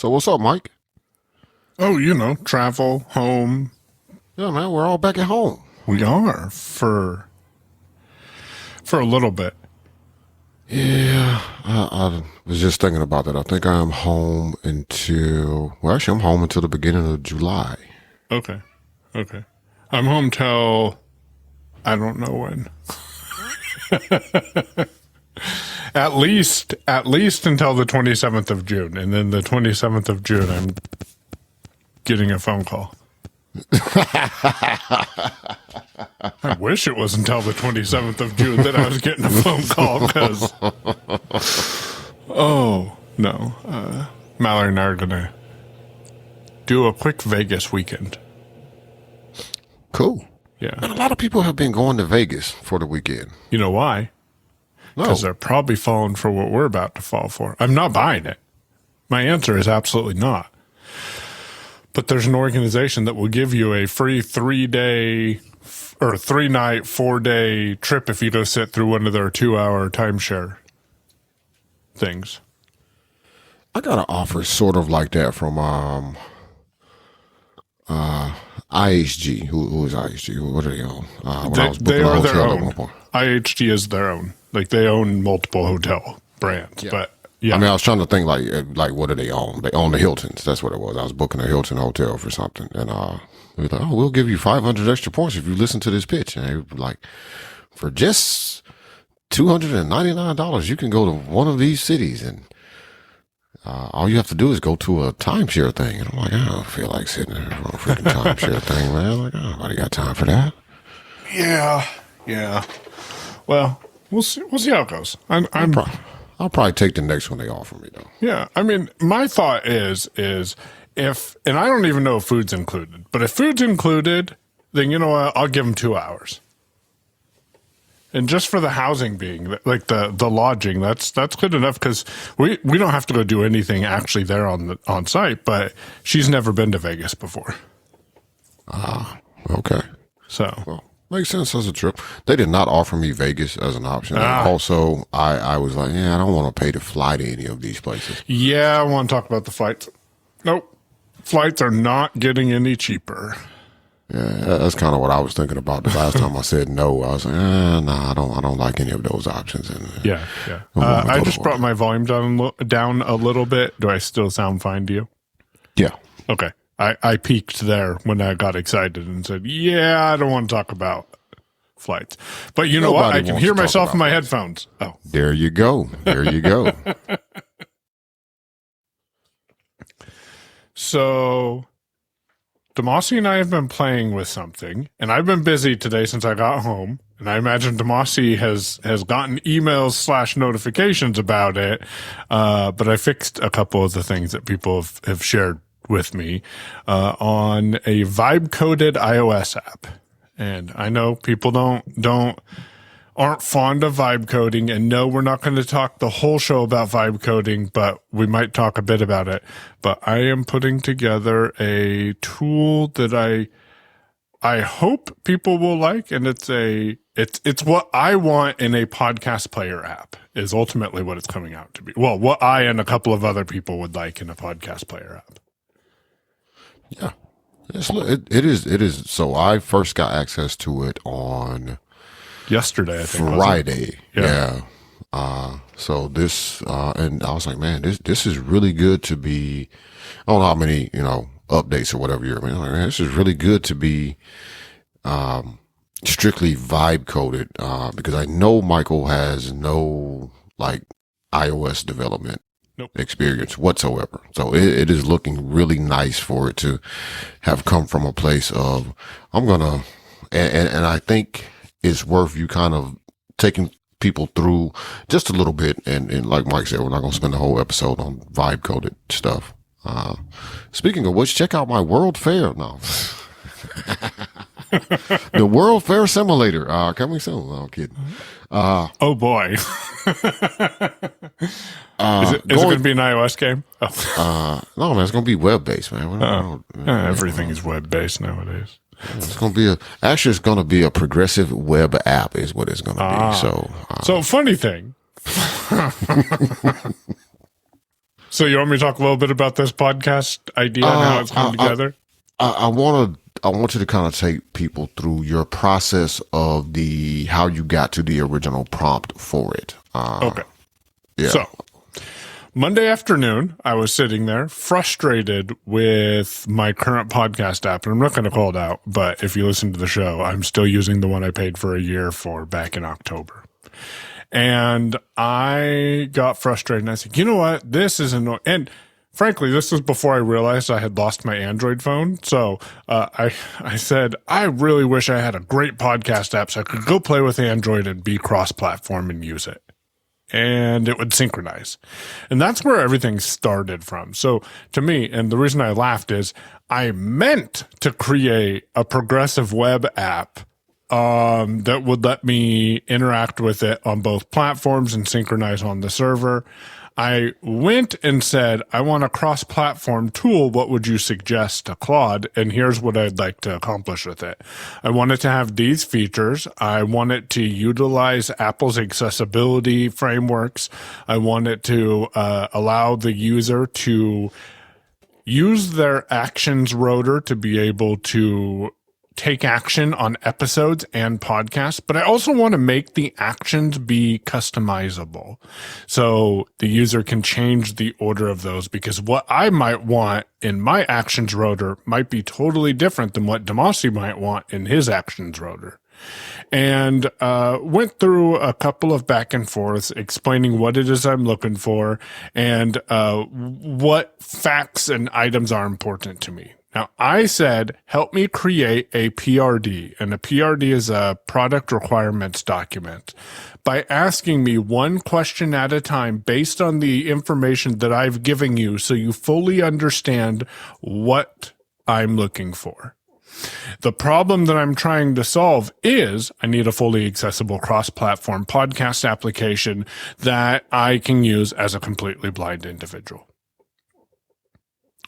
So what's up, Mike? Oh, travel, home. Yeah, man, we're all back at home. We are for a little bit. Yeah, I was just thinking about that. I think I'm home I'm home until the beginning of July. Okay. I'm home till I don't know when. At least until the 27th of June, and then the 27th of June, I'm getting a phone call. I wish it was until the 27th of June that I was getting a phone call, because, oh, no. Mallory and I are going to do a quick Vegas weekend. Cool. Yeah. And a lot of people have been going to Vegas for the weekend. You know why? No. Because they're probably falling for what we're about to fall for. I'm not buying it. My answer is absolutely not. But there's an organization that will give you a free 3-day or 3-night, 4-day trip if you go sit through one of their 2-hour timeshare things. I got an offer sort of like that from IHG. Who is IHG? What are they on? When I was booking a hotel at one point. IHG is their own. Like, they own multiple hotel brands. Yeah. But yeah. I mean, I was trying to think like what do they own? They own the Hiltons. That's what it was. I was booking a Hilton hotel for something, and we were like, oh, we'll give you 500 extra points if you listen to this pitch. And they were like, for just $299, you can go to one of these cities, and all you have to do is go to a timeshare thing. And I'm like, I don't feel like sitting there for a freaking timeshare thing, man. I'm like, oh, nobody got time for that. Yeah. Well, we'll see how it goes. I'll probably take the next one they offer me, though. Yeah. I mean, my thought is if, and I don't even know if food's included, but if food's included, then you know what? I'll give them 2 hours. And just for the housing being, like the lodging, that's good enough, because we don't have to go do anything actually there on site, but she's never been to Vegas before. Okay. So. Well, makes sense as a trip. They did not offer me Vegas as an option. And also, I was like, I don't want to pay to fly to any of these places. Yeah, I want to talk about the flights. Nope. Flights are not getting any cheaper. Yeah, that's kind of what I was thinking about the last time I said no. I was like, nah, I don't like any of those options. And yeah. I just brought my volume down a little bit. Do I still sound fine to you? Yeah. Okay. I peaked there when I got excited and said, I don't want to talk about flights. But you know what? I can hear myself in my headphones. Oh. There you go. So Damashe and I have been playing with something, and I've been busy today since I got home, and I imagine Damashe has gotten emails / notifications about it, but I fixed a couple of the things that people have shared with me on a vibe-coded iOS app. And I know people aren't fond of vibe coding, and no, we're not going to talk the whole show about vibe coding, but we might talk a bit about it. But I am putting together a tool that I hope people will like, and it's what I want in a podcast player app is ultimately what it's coming out to be. Well, what I and a couple of other people would like in a podcast player app. Yeah, it is. So I first got access to it on yesterday, I think. Friday. Yeah. So this, and I was like, man, this is really good to be, I don't know how many, updates or whatever you're, man, this is really good to be, strictly vibe coded, because I know Michael has no like iOS development experience whatsoever. So it is looking really nice for it to have come from a place of, and I think it's worth you kind of taking people through just a little bit. And like Mike said, we're not going to spend the whole episode on vibe coded stuff. Speaking of which, check out my World Fair. No. The World Fair Simulator, coming soon. No, I'm kidding. Oh boy. Is it going to be an iOS game? Oh. No, man, it's going to be web-based, man. Everything is web-based nowadays. It's going to be it's going to be a progressive web app is what it's going to be. So funny thing. So you want me to talk a little bit about this podcast idea and how it's come together? I want you to kind of take people through your process of how you got to the original prompt for it. Okay. Yeah. So Monday afternoon, I was sitting there frustrated with my current podcast app. And I'm not going to call it out, but if you listen to the show, I'm still using the one I paid for a year for back in October. And I got frustrated and I said, you know what? This is annoying. And frankly, this was before I realized I had lost my Android phone. So I said, I really wish I had a great podcast app so I could go play with Android and be cross-platform and use it. And it would synchronize. And that's where everything started from. So to me, and the reason I laughed is I meant to create a progressive web app that would let me interact with it on both platforms and synchronize on the server. I went and said, I want a cross-platform tool. What would you suggest to Claude? And here's what I'd like to accomplish with it. I want it to have these features. I want it to utilize Apple's accessibility frameworks. I want it to allow the user to use their actions rotor to be able to take action on episodes and podcasts, but I also want to make the actions be customizable. So the user can change the order of those, because what I might want in my actions rotor might be totally different than what Damashe might want in his actions rotor. And went through a couple of back and forths explaining what it is I'm looking for and what facts and items are important to me. Now, I said, help me create a PRD, and a PRD is a product requirements document, by asking me one question at a time based on the information that I've given you so you fully understand what I'm looking for. The problem that I'm trying to solve is I need a fully accessible cross-platform podcast application that I can use as a completely blind individual.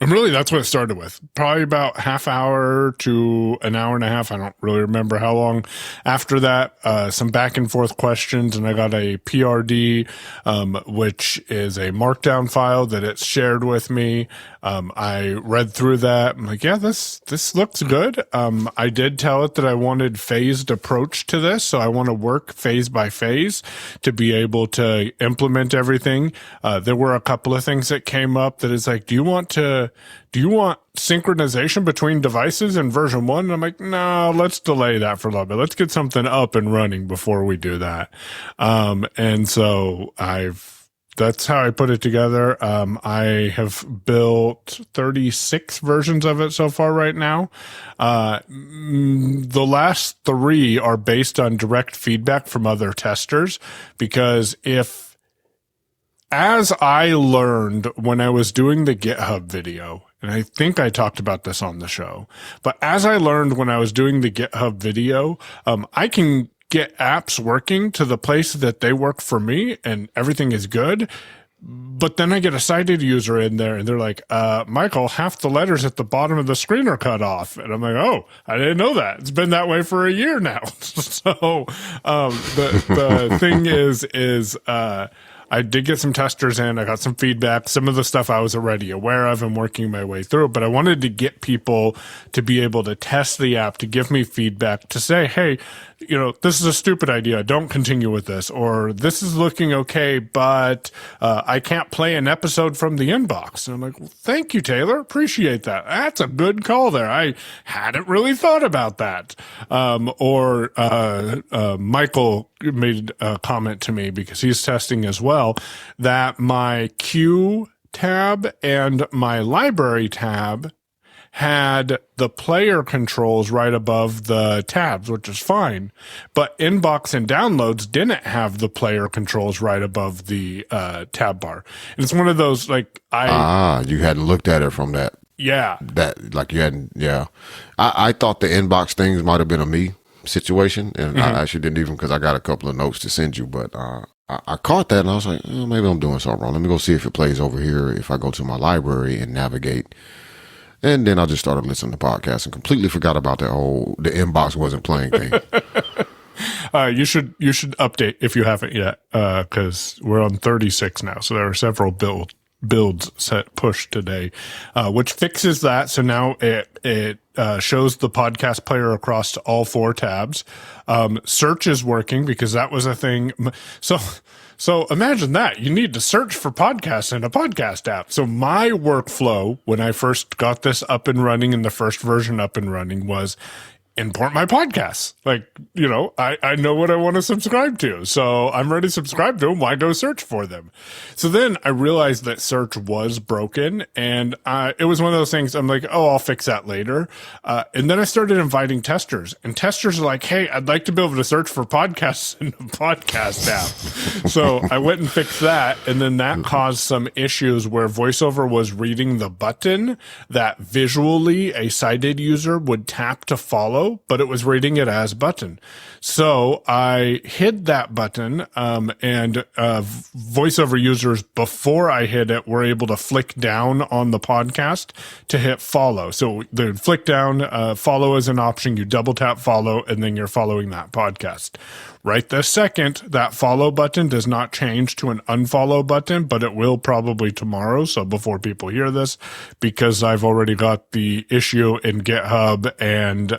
And really, that's what it started with. Probably about half hour to an hour and a half. I don't really remember how long. After that, some back and forth questions, and I got a PRD, which is a markdown file that it's shared with me. I read through that. I'm like, yeah, this looks good. I did tell it that I wanted phased approach to this. So I want to work phase by phase to be able to implement everything. There were a couple of things that came up that is like, do you want synchronization between devices in version 1? And I'm like, no, let's delay that for a little bit. Let's get something up and running before we do that. And so that's how I put it together. I have built 36 versions of it so far right now. The last 3 are based on direct feedback from other testers, because as I learned when I was doing the GitHub video, and I think I talked about this on the show, but as I learned when I was doing the GitHub video, I can get apps working to the place that they work for me and everything is good. But then I get a sighted user in there and they're like, Michael, half the letters at the bottom of the screen are cut off. And I'm like, oh, I didn't know that. It's been that way for a year now. So, the thing is, I did get some testers in. I got some feedback. Some of the stuff I was already aware of and working my way through, but I wanted to get people to be able to test the app, to give me feedback, to say, hey, this is a stupid idea. Don't continue with this. Or this is looking okay, but I can't play an episode from the inbox. And I'm like, well, thank you, Taylor. Appreciate that. That's a good call there. I hadn't really thought about that. Michael made a comment to me, because he's testing as well, that my queue tab and my library tab had the player controls right above the tabs, which is fine. But inbox and downloads didn't have the player controls right above the tab bar. And it's one of those, like, you hadn't looked at it from that. Yeah. You hadn't, yeah. I thought the inbox things might have been a me situation, and I actually didn't, even because I got a couple of notes to send you, but I caught that and I was like, maybe I'm doing something wrong. Let me go see if it plays over here if I go to my library and navigate. And then I just started listening to podcasts and completely forgot about the inbox wasn't playing thing. You should update if you haven't yet, because we're on 36 now. So there are several builds set push today, which fixes that. So now it shows the podcast player across to all 4 tabs. Search is working because that was a thing. So imagine that. You need to search for podcasts in a podcast app. So my workflow when I first got this up and running, and the first version up and running, was import my podcasts. Like, I know what I want to subscribe to. So I'm ready to subscribe to them. Why go search for them? So then I realized that search was broken, and it was one of those things. I'm like, oh, I'll fix that later. And then I started inviting testers, and testers are like, hey, I'd like to be able to search for podcasts in the podcast app. So I went and fixed that. And then that caused some issues where VoiceOver was reading the button that visually a sighted user would tap to follow, but it was reading it as button. So I hid that button, and VoiceOver users, before I hid it, were able to flick down on the podcast to hit follow. So they would flick down, follow is an option. You double tap follow, and then you're following that podcast. Right this second, that follow button does not change to an unfollow button, but it will probably tomorrow. So before people hear this, because I've already got the issue in GitHub, and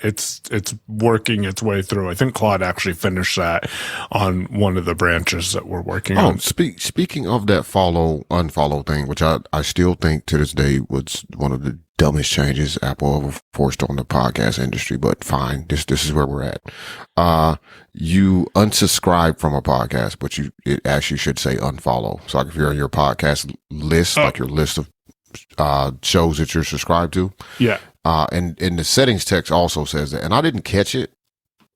it's working its way through. I think Claude actually finished that on one of the branches that we're working on. Speaking of that follow unfollow thing, which I still think to this day was one of the dumbest changes Apple ever forced on the podcast industry, but fine. This is where we're at. You unsubscribe from a podcast, but it actually should say unfollow. So like if you're on your podcast list, like your list of shows that you're subscribed to. Yeah. And the settings text also says that. And I didn't catch it.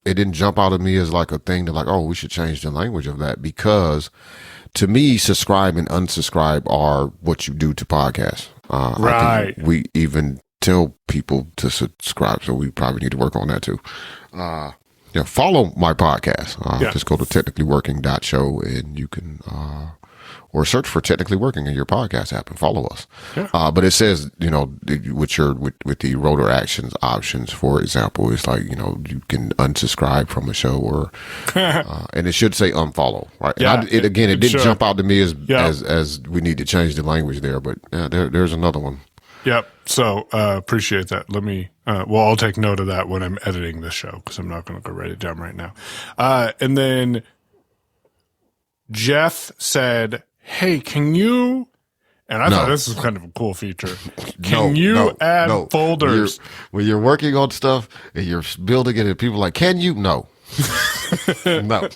It didn't jump out at me as like a thing that like, oh, we should change the language of that, because to me, subscribe and unsubscribe are what you do to podcasts. Right. I think we even tell people to subscribe, so we probably need to work on that too. Follow my podcast. Just go to technicallyworking.show, and you can, or search for Technically Working in your podcast app and follow us. Yeah. But it says, with the rotor actions options, for example, it's like, you can unsubscribe from a show, or, and it should say unfollow, right? Yeah, and it didn't jump out to me as we need to change the language there, but there's another one. Yep. So, appreciate that. Let me, I'll take note of that when I'm editing this show, because I'm not going to go write it down right now. And then Jeff said, hey, can you, and I thought this was kind of a cool feature. Can you add folders? When you're working on stuff and you're building it and people are like, can you? No. No.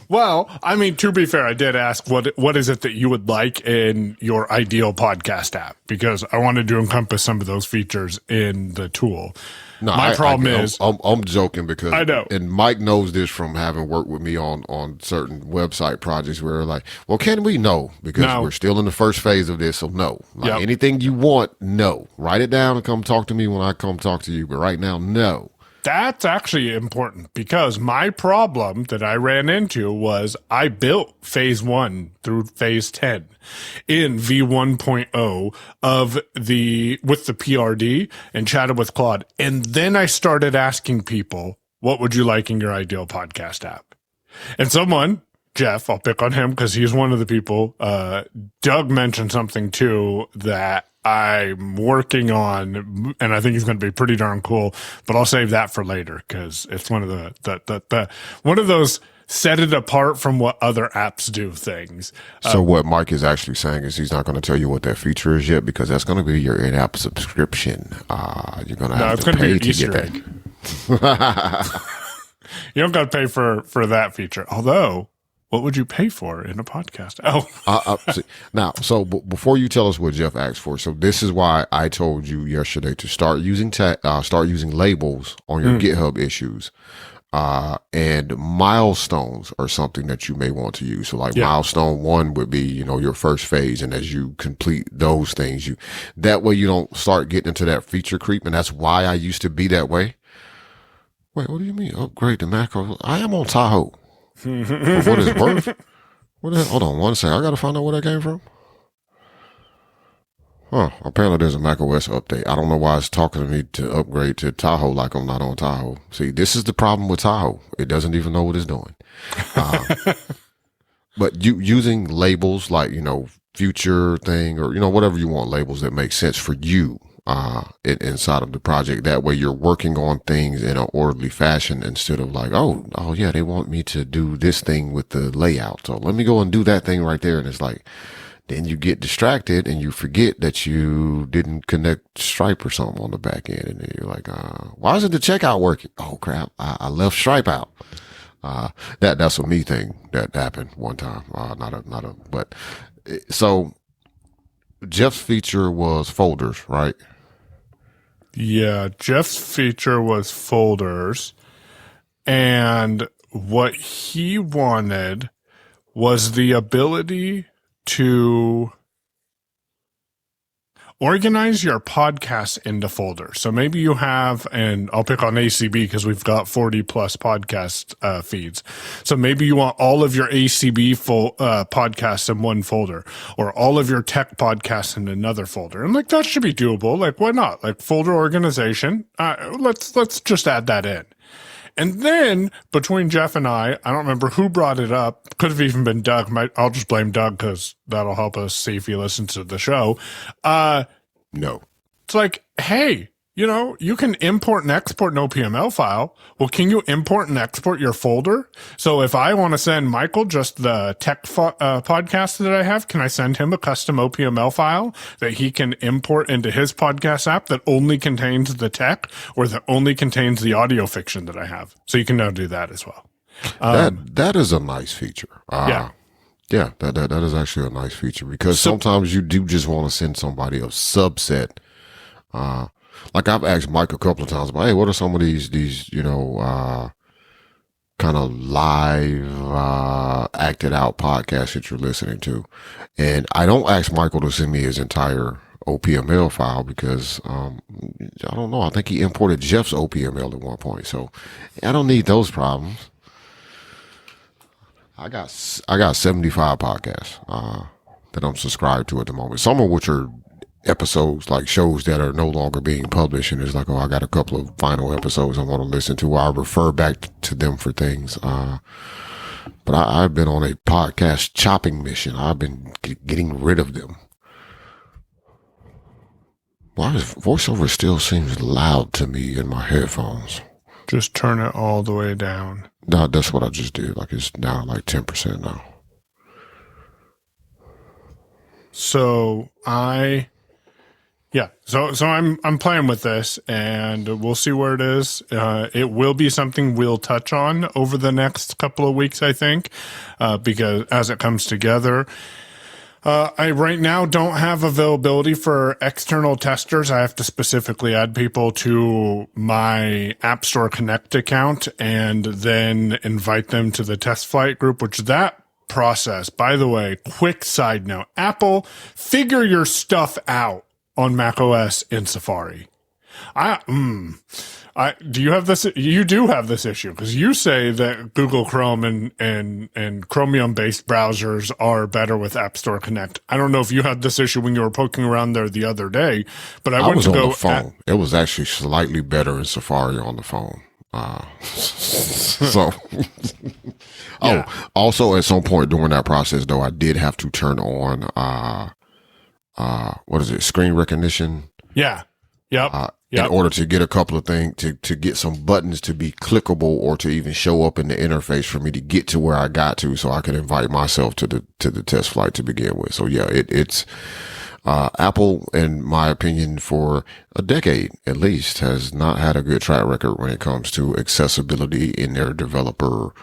Well, I mean, to be fair, I did ask what is it that you would like in your ideal podcast app, because I wanted to encompass some of those features in the tool. No, my problem is I'm joking, because I know, and Mike knows this from having worked with me on certain website projects where like, well, can we? No, because we're still in the first phase of this, so no. Like anything you want, no. Write it down and come talk to me when I come talk to you, but right now, no. That's actually important, because my problem that I ran into was I built phase 1 through phase 10 in V1.0 with the PRD, and chatted with Claude. And then I started asking people, what would you like in your ideal podcast app? And someone, Jeff, I'll pick on him because he's one of the people, Doug mentioned something too that I'm working on, and I think it's going to be pretty darn cool, but I'll save that for later, because it's one of the one of those set it apart from what other apps do things. So what Mike is actually saying is he's not going to tell you what that feature is yet, because that's going to be your in-app subscription. You're going to have to pay to get that. You don't got to pay for that feature. Although, what would you pay for in a podcast? Now, so before you tell us what Jeff asked for, so this is why I told you yesterday to start using labels on your GitHub issues, and milestones are something that you may want to use. So like milestone 1 would be, your first phase, and as you complete those things, that way you don't start getting into that feature creep, and that's why I used to be that way. Wait, what do you mean upgrade the macro? I am on Tahoe. For what it's worth? Hold on one second. I got to find out where that came from. Apparently there's a macOS update. I don't know why it's talking to me to upgrade to Tahoe like I'm not on Tahoe. See, this is the problem with Tahoe. It doesn't even know what it's doing. But using labels like, future thing, or, whatever you want labels that make sense for you, inside of the project. That way you're working on things in an orderly fashion instead of like, oh yeah, they want me to do this thing with the layout. So let me go and do that thing right there. And it's like, then you get distracted and you forget that you didn't connect Stripe or something on the back end. And then you're like, why isn't the checkout working? Oh crap. I left Stripe out. That's a me thing that happened one time. So Jeff's feature was folders, right? Yeah. Jeff's feature was folders, and what he wanted was the ability to organize your podcasts into folders. So maybe you have, and I'll pick on ACB because we've got 40 plus podcast feeds. So maybe you want all of your ACB podcasts in one folder, or all of your tech podcasts in another folder. And like, that should be doable. Like, why not? Like, folder organization. Let's just add that in. And then between Jeff and I don't remember who brought it up. Could have even been Doug. I'll just blame Doug because that'll help us see if he listens to the show. No. It's like, hey, you can import and export an OPML file. Well, can you import and export your folder? So if I want to send Michael just the tech podcast that I have, can I send him a custom OPML file that he can import into his podcast app that only contains the tech, or that only contains the audio fiction that I have? So you can now do that as well. That is a nice feature. Yeah. Yeah, that is actually a nice feature, because sometimes you do just want to send somebody a subset. Like I've asked Mike a couple of times about, hey, what are some of these, kind of live, acted out podcasts that you're listening to? And I don't ask Michael to send me his entire OPML file because, I don't know. I think he imported Jeff's OPML at one point. So I don't need those problems. I got 75 podcasts, that I'm subscribed to at the moment. Some of which are episodes, like shows that are no longer being published, and it's like, I got a couple of final episodes I want to listen to. I refer back to them for things. But I've been on a podcast chopping mission. I've been getting rid of them. Why does voiceover still seems loud to me in my headphones? Just turn it all the way down. No, that's what I just did. Like, it's down like 10% now. So I'm playing with this, and we'll see where it is. It will be something we'll touch on over the next couple of weeks, I think, because as it comes together, I right now don't have availability for external testers. I have to specifically add people to my App Store Connect account and then invite them to the test flight group, which that process, by the way, quick side note, Apple, figure your stuff out on macOS in Safari. Do you have this? You do have this issue, because you say that Google Chrome and Chromium based browsers are better with App Store Connect. I don't know if you had this issue when you were poking around there the other day, but I went to go on the phone. It was actually slightly better in Safari on the phone. So, yeah. Also at some point during that process, though, I did have to turn on, what is it? Screen recognition. Yeah. Yep. In order to get a couple of things, to get some buttons to be clickable or to even show up in the interface for me to get to where I got to, so I could invite myself to the test flight to begin with. So yeah, it's Apple, in my opinion, for a decade at least, has not had a good track record when it comes to accessibility in their developer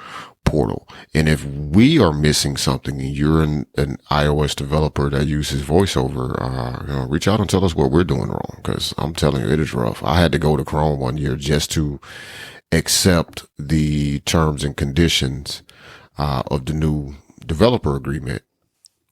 portal. And if we are missing something and you're an iOS developer that uses VoiceOver, reach out and tell us what we're doing wrong, because I'm telling you, it is rough. I had to go to Chrome one year just to accept the terms and conditions of the new developer agreement.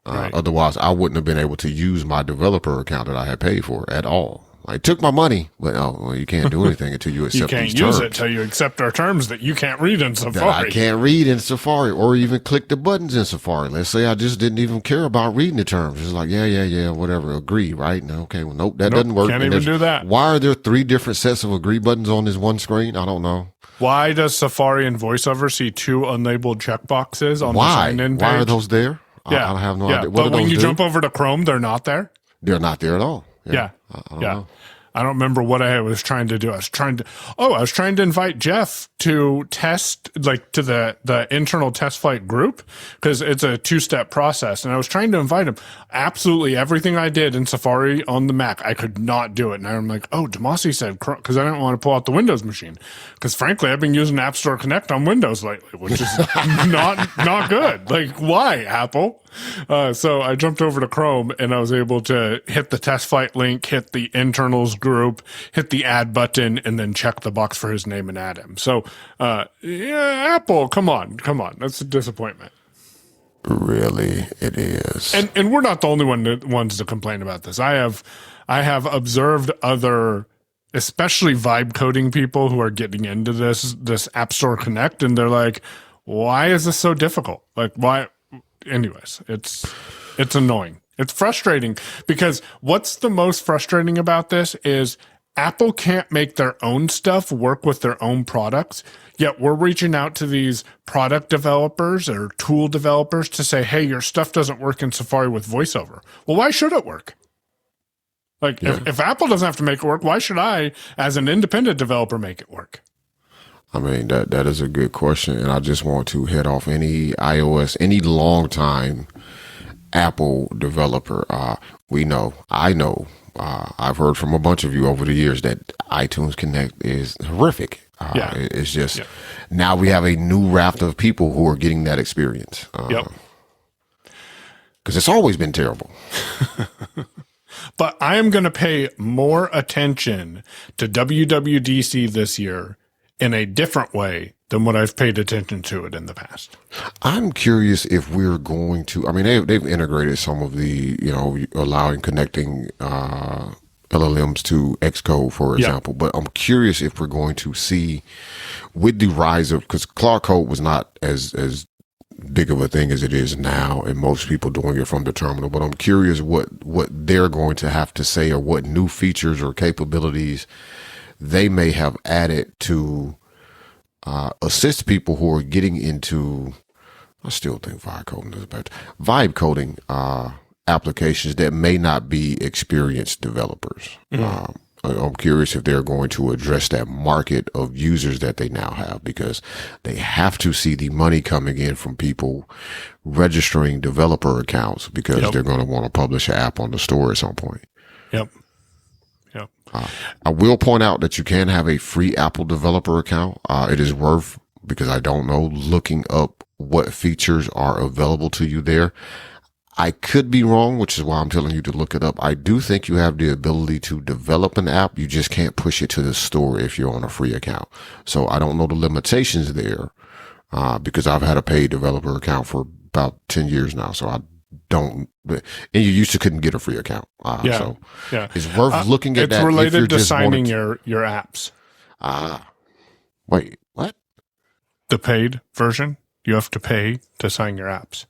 Right. Otherwise, I wouldn't have been able to use my developer account that I had paid for at all. I took my money, but you can't do anything until you accept these terms. You can't use it until you accept our terms that you can't read in Safari. That I can't read in Safari or even click the buttons in Safari. Let's say I just didn't even care about reading the terms. It's like, yeah, whatever, agree, right? No, okay, well, nope, that doesn't work. Can't even do that. Why are there 3 different sets of agree buttons on this one screen? I don't know. Why does Safari and VoiceOver see 2 unlabeled checkboxes on the sign-in page? Why are those there? Yeah. I have no Yeah. idea. What But do when those you do? jump over to Chrome, they're not there. They're not there at all. Yeah. I don't Yeah. know. I don't remember what I was trying to do. I was trying to invite Jeff to test, like, to the internal test flight group, because it's a 2-step process. And I was trying to invite him. Absolutely everything I did in Safari on the Mac, I could not do it. And I'm like, oh, Damashe said, because I didn't want to pull out the Windows machine. Because frankly, I've been using App Store Connect on Windows lately, which is not good. Like, why, Apple? So I jumped over to Chrome and I was able to hit the test flight link, hit the internals group, hit the add button, and then check the box for his name and add him. So, yeah, Apple, come on. That's a disappointment. Really, it is. And we're not the only ones to complain about this. I have observed other, especially vibe coding people who are getting into this App Store Connect, and they're like, why is this so difficult? Like, why? Anyways, it's annoying. It's frustrating, because what's the most frustrating about this is Apple can't make their own stuff work with their own products, yet we're reaching out to these product developers or tool developers to say, hey, your stuff doesn't work in Safari with VoiceOver. Well, why should it work? Like, if Apple doesn't have to make it work, why should I, as an independent developer, make it work? I mean, that is a good question. And I just want to head off any long time Apple developer. I know, I've heard from a bunch of you over the years that iTunes Connect is horrific. It's just, now we have a new raft of people who are getting that experience. Because it's always been terrible. But I am going to pay more attention to WWDC this year in a different way than what I've paid attention to it in the past. I'm curious if we're going to, I mean, they've integrated some of the, allowing connecting LLMs to Xcode, for example, but I'm curious if we're going to see, with the rise of, because Claude Code was not as big of a thing as it is now, and most people doing it from the terminal, but I'm curious what they're going to have to say, or what new features or capabilities they may have added to assist people who are getting into, I still think vibe coding applications that may not be experienced developers. I'm curious if they're going to address that market of users that they now have, because they have to see the money coming in from people registering developer accounts, because they're going to want to publish an app on the store at some point. Yep. I will point out that you can have a free Apple developer account. It is worth, because I don't know, looking up what features are available to you there. I could be wrong, which is why I'm telling you to look it up. I do think you have the ability to develop an app. You just can't push it to the store if you're on a free account. So I don't know the limitations there, because I've had a paid developer account for about 10 years now. So I don't, and you used to couldn't get a free account. So it's worth looking at that. It's related if you're to just signing your apps. Wait, what? The paid version, you have to pay to sign your apps.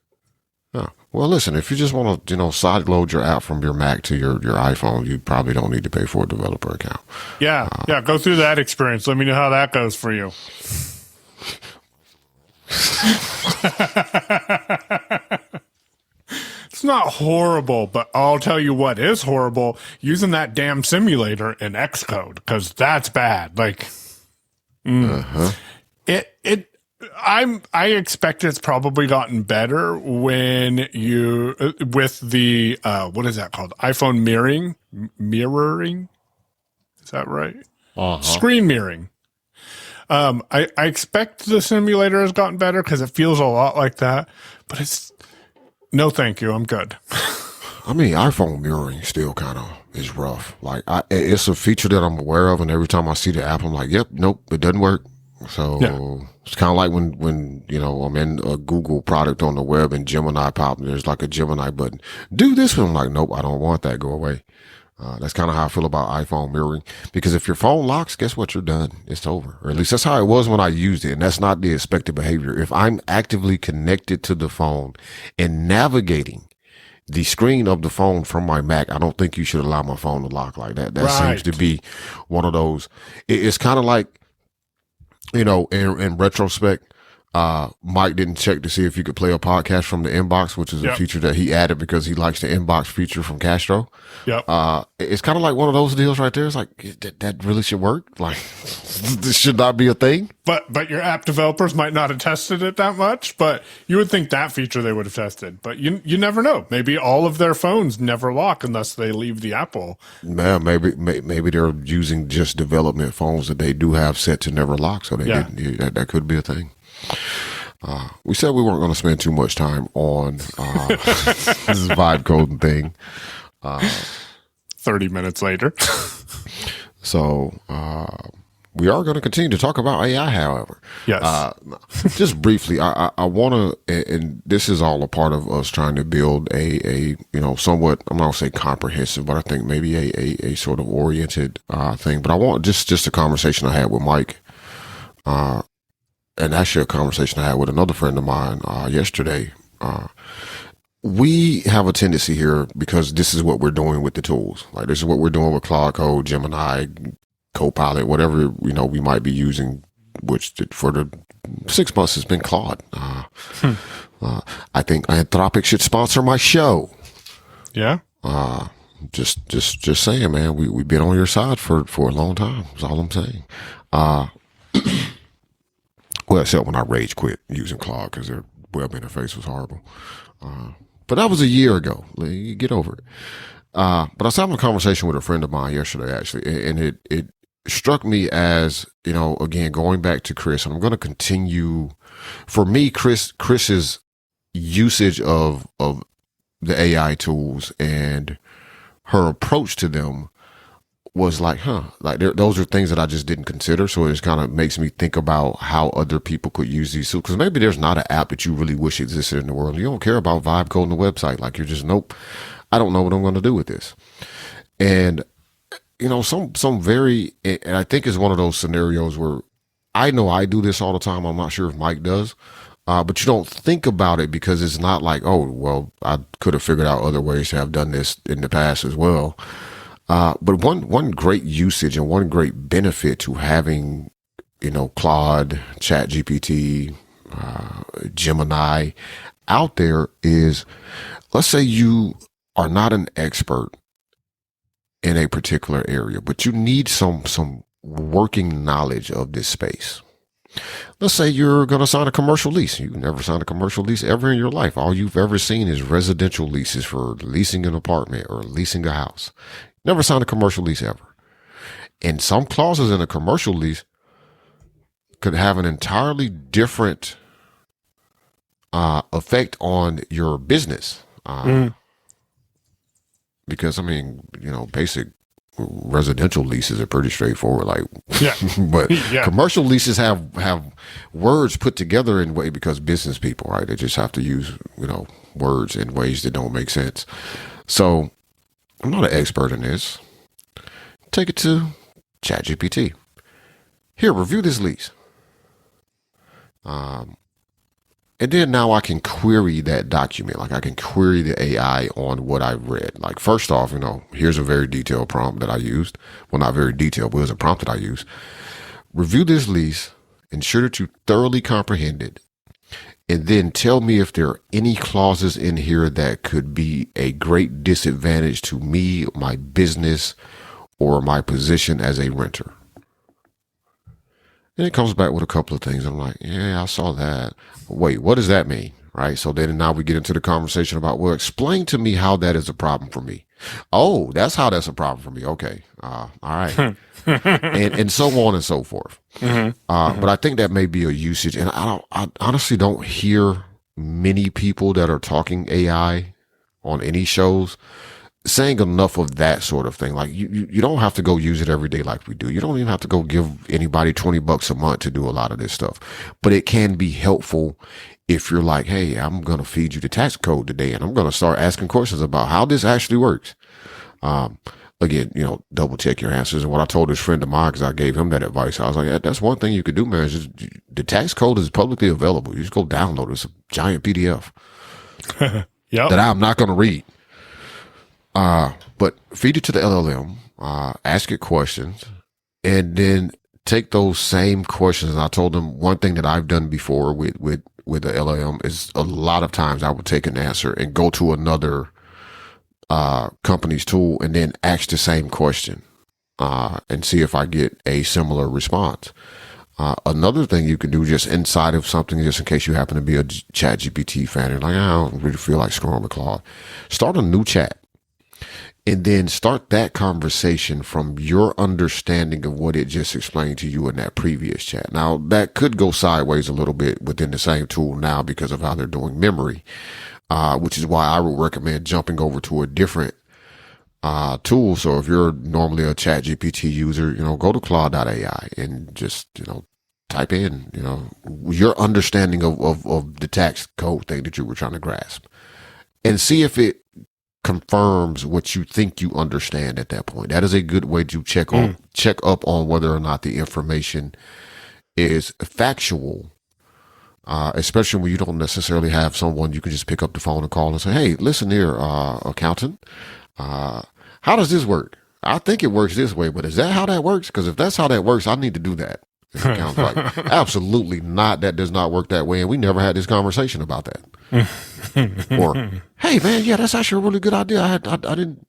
Oh, well, listen, if you just want to, side load your app from your Mac to your iPhone, you probably don't need to pay for a developer account. Yeah. Go through that experience. Let me know how that goes for you. It's not horrible, but I'll tell you what is horrible: using that damn simulator in Xcode, because that's bad. Like, I expect it's probably gotten better when you, with the, what is that called? iPhone mirroring. Is that right? Screen mirroring. I expect the simulator has gotten better, because it feels a lot like that, but it's, no, thank you. I'm good. I mean, iPhone mirroring still kind of is rough. Like, it's a feature that I'm aware of, and every time I see the app, I'm like, yep, nope, it doesn't work. So it's kind of like when I'm in a Google product on the web and Gemini pop, and there's like a Gemini button. Do this one. I'm like, nope, I don't want that. Go away. That's kind of how I feel about iPhone mirroring, because if your phone locks, guess what? You're done. It's over. Or at least that's how it was when I used it. And that's not the expected behavior. If I'm actively connected to the phone and navigating the screen of the phone from my Mac, I don't think you should allow my phone to lock like that. That seems to be one of those. It's kind of like, in retrospect, Mike didn't check to see if you could play a podcast from the inbox, which is a feature that he added because he likes the inbox feature from Castro. Yep. It's kind of like one of those deals right there. It's like, that really should work. Like, this should not be a thing. But your app developers might not have tested it that much, but you would think that feature they would have tested. But you never know. Maybe all of their phones never lock unless they leave the Apple. Yeah, maybe they're using just development phones that they do have set to never lock. So they didn't, that could be a thing. We said we weren't going to spend too much time on this vibe coding thing. 30 minutes later. So we are going to continue to talk about AI, however. Yes. Just briefly, I want to, and this is all a part of us trying to build a somewhat, I'm not going to say comprehensive, but I think maybe a sort of oriented thing. But I want just a conversation I had with Mike, and actually a conversation I had with another friend of mine yesterday. We have a tendency here, because this is what we're doing with the tools. Like, this is what we're doing with Claude Code, Gemini, Copilot, whatever, we might be using, which for the 6 months has been Claude. I think Anthropic should sponsor my show. Yeah. Just saying, man, we've been on your side for a long time. That's all I'm saying. Well, except when I rage quit using Claude because their web interface was horrible. But that was a year ago. You get over it. But I was having a conversation with a friend of mine yesterday, actually, and it struck me as, again, going back to Chris, and I'm going to continue. For me, Chris's usage of the AI tools and her approach to them was like, those are things that I just didn't consider. So it just kind of makes me think about how other people could use these tools. Because maybe there's not an app that you really wish existed in the world. You don't care about vibe coding the website. Like, you're just, nope, I don't know what I'm going to do with this. And, some very, and I think it's one of those scenarios where I know I do this all the time. I'm not sure if Mike does. But you don't think about it because it's not like, oh, well, I could have figured out other ways to have done this in the past as well. But one great usage and one great benefit to having, Claude, ChatGPT, Gemini out there is, let's say you are not an expert in a particular area, but you need some working knowledge of this space. Let's say you're going to sign a commercial lease. You've never signed a commercial lease ever in your life. All you've ever seen is residential leases for leasing an apartment or leasing a house. Never signed a commercial lease ever. And some clauses in a commercial lease could have an entirely different effect on your business. Because, basic residential leases are pretty straightforward. Like, yeah, but commercial leases have words put together in a way because business people, right? They just have to use, words in ways that don't make sense. So I'm not an expert in this. Take it to ChatGPT. Here, review this lease. And then now I can query that document. Like, I can query the AI on what I read. Like, first off, here's a very detailed prompt that I used. Well, not very detailed, but it was a prompt that I used. Review this lease, ensure that you thoroughly comprehend it, and then tell me if there are any clauses in here that could be a great disadvantage to me, my business, or my position as a renter. And it comes back with a couple of things. I'm like, yeah, I saw that. Wait, what does that mean? Right. So then now we get into the conversation about, well, explain to me how that is a problem for me. Oh, that's how that's a problem for me. Okay. All right. and so on and so forth. But I think that may be a usage. And I honestly don't hear many people that are talking AI on any shows saying enough of that sort of thing. Like, you don't have to go use it every day like we do. You don't even have to go give anybody $20 a month to do a lot of this stuff, but it can be helpful if you're like, hey, I'm going to feed you the tax code today and I'm going to start asking questions about how this actually works. Again, double check your answers. And what I told this friend of mine, because I gave him that advice, I was like, yeah, that's one thing you could do, man. Is just, the tax code is publicly available. You just go download it. It's a giant PDF that I'm not going to read. But feed it to the LLM, ask it questions, and then take those same questions. And I told them one thing that I've done before with the LLM is a lot of times I would take an answer and go to another company's tool and then ask the same question and see if I get a similar response. Another thing you can do just inside of something, just in case you happen to be a Chat GPT fan and like, I don't really feel like scrolling with Claude, start a new chat and then start that conversation from your understanding of what it just explained to you in that previous chat. Now, that could go sideways a little bit within the same tool now because of how they're doing memory, which is why I would recommend jumping over to a different tool. So if you're normally a Chat GPT user, go to Claude.ai and just, type in, your understanding of the tax code thing that you were trying to grasp and see if it confirms what you think you understand at that point. That is a good way to check up on whether or not the information is factual, especially when you don't necessarily have someone you can just pick up the phone and call and say, hey, listen here, accountant, how does this work? I think it works this way, but is that how that works? Because if that's how that works, I need to do that. And the accountant's like, absolutely not. That does not work that way. And we never had this conversation about that. Or, hey man, yeah, that's actually a really good idea. I didn't,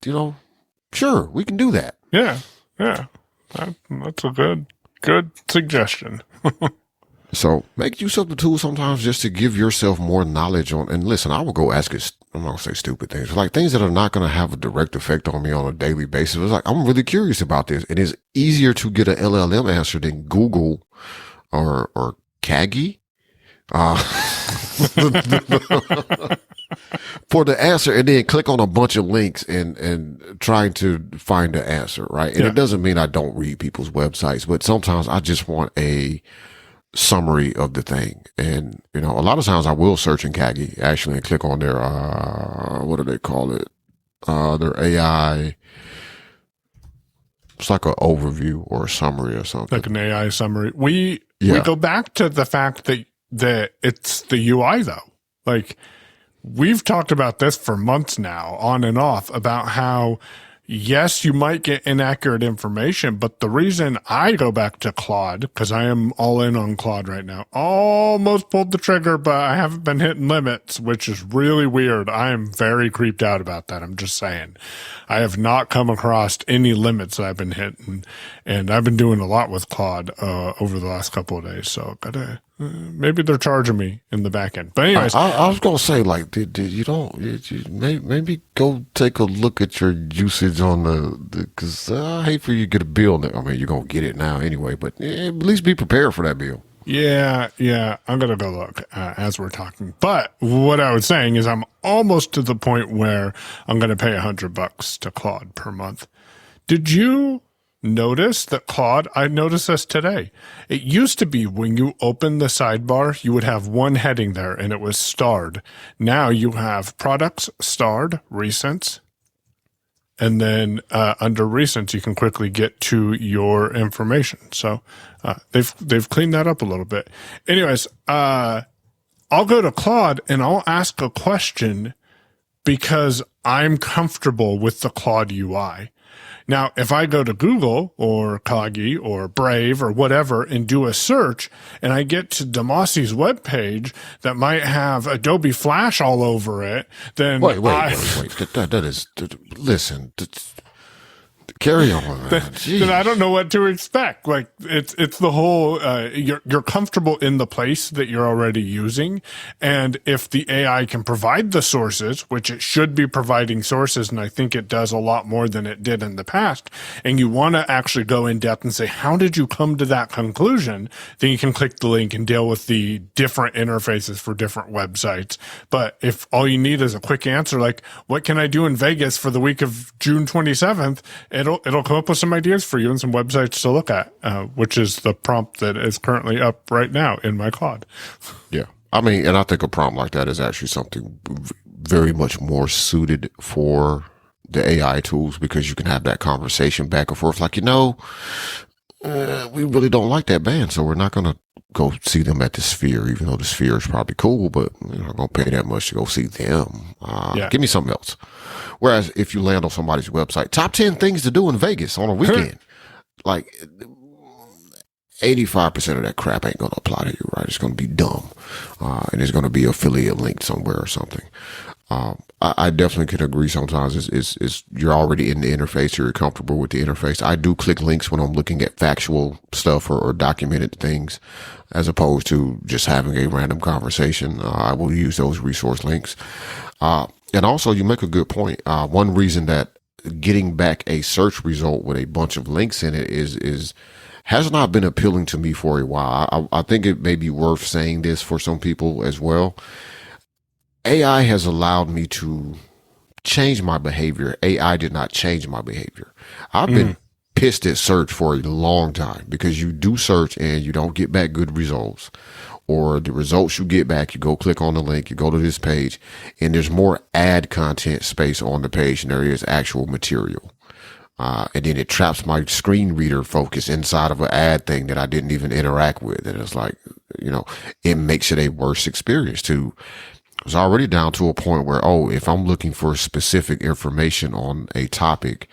sure, we can do that. Yeah. That's a good suggestion. So make use of the tool sometimes just to give yourself more knowledge on, and listen, I will go ask it, I'm not gonna say stupid things, like things that are not going to have a direct effect on me on a daily basis. It's like, I'm really curious about this. It is easier to get an LLM answer than Google or Kaggy. For the answer, and then click on a bunch of links and trying to find the answer, right? And it doesn't mean I don't read people's websites, but sometimes I just want a summary of the thing. And, a lot of times I will search in Kaggy actually and click on their, what do they call it? Their AI. It's like an overview or a summary or something. Like an AI summary. We go back to the fact that it's the UI though. Like, we've talked about this for months now, on and off, about how, yes, you might get inaccurate information, but the reason I go back to Claude, because I am all in on Claude right now, almost pulled the trigger, but I haven't been hitting limits, which is really weird. I am very creeped out about that. I'm just saying. I have not come across any limits that I've been hitting, and I've been doing a lot with Claude over the last couple of days, so maybe they're charging me in the back end. But anyways, I was gonna say, like, maybe go take a look at your usage on because I hate for you to get a bill. I mean, you're gonna get it now anyway, but at least be prepared for that bill. Yeah, I'm gonna go look as we're talking. But what I was saying is, I'm almost to the point where I'm gonna pay $100 to Claude per month. Did you notice that Claude, I noticed this today. It used to be when you open the sidebar, you would have one heading there and it was starred. Now you have products, starred, recents, and then under recents, you can quickly get to your information. So they've cleaned that up a little bit. Anyways, I'll go to Claude and I'll ask a question because I'm comfortable with the Claude UI. Now, if I go to Google or Kaggy or Brave or whatever and do a search and I get to Damashe's webpage that might have Adobe Flash all over it, then wait. That is, listen, carry on. Then I don't know what to expect. Like, it's the whole, you're comfortable in the place that you're already using. And if the AI can provide the sources, which it should be providing sources, and I think it does a lot more than it did in the past, and you want to actually go in depth and say, how did you come to that conclusion? Then you can click the link and deal with the different interfaces for different websites. But if all you need is a quick answer, like, what can I do in Vegas for the week of June 27th? It'll come up with some ideas for you and some websites to look at, which is the prompt that is currently up right now in my Claude. Yeah. I mean, and I think a prompt like that is actually something very much more suited for the AI tools because you can have that conversation back and forth. Like, we really don't like that band, so we're not going to go see them at the Sphere, even though the Sphere is probably cool, but we're not going to pay that much to go see them. Give me something else. Whereas if you land on somebody's website, top 10 things to do in Vegas on a weekend, like, 85% of that crap ain't going to apply to you, right? It's going to be dumb. And it's going to be affiliate linked somewhere or something. I definitely can agree. Sometimes it's you're already in the interface, you're comfortable with the interface. I do click links when I'm looking at factual stuff or documented things, as opposed to just having a random conversation. I will use those resource links. And also, you make a good point. One reason that getting back a search result with a bunch of links in it has not been appealing to me for a while. I think it may be worth saying this for some people as well. AI has allowed me to change my behavior. AI did not change my behavior. I've been pissed at search for a long time because you do search and you don't get back good results, or the results you get back, you go click on the link, you go to this page, and there's more ad content space on the page than there is actual material. And then it traps my screen reader focus inside of an ad thing that I didn't even interact with. And it's like, it makes it a worse experience too. It's already down to a point where, if I'm looking for specific information on a topic,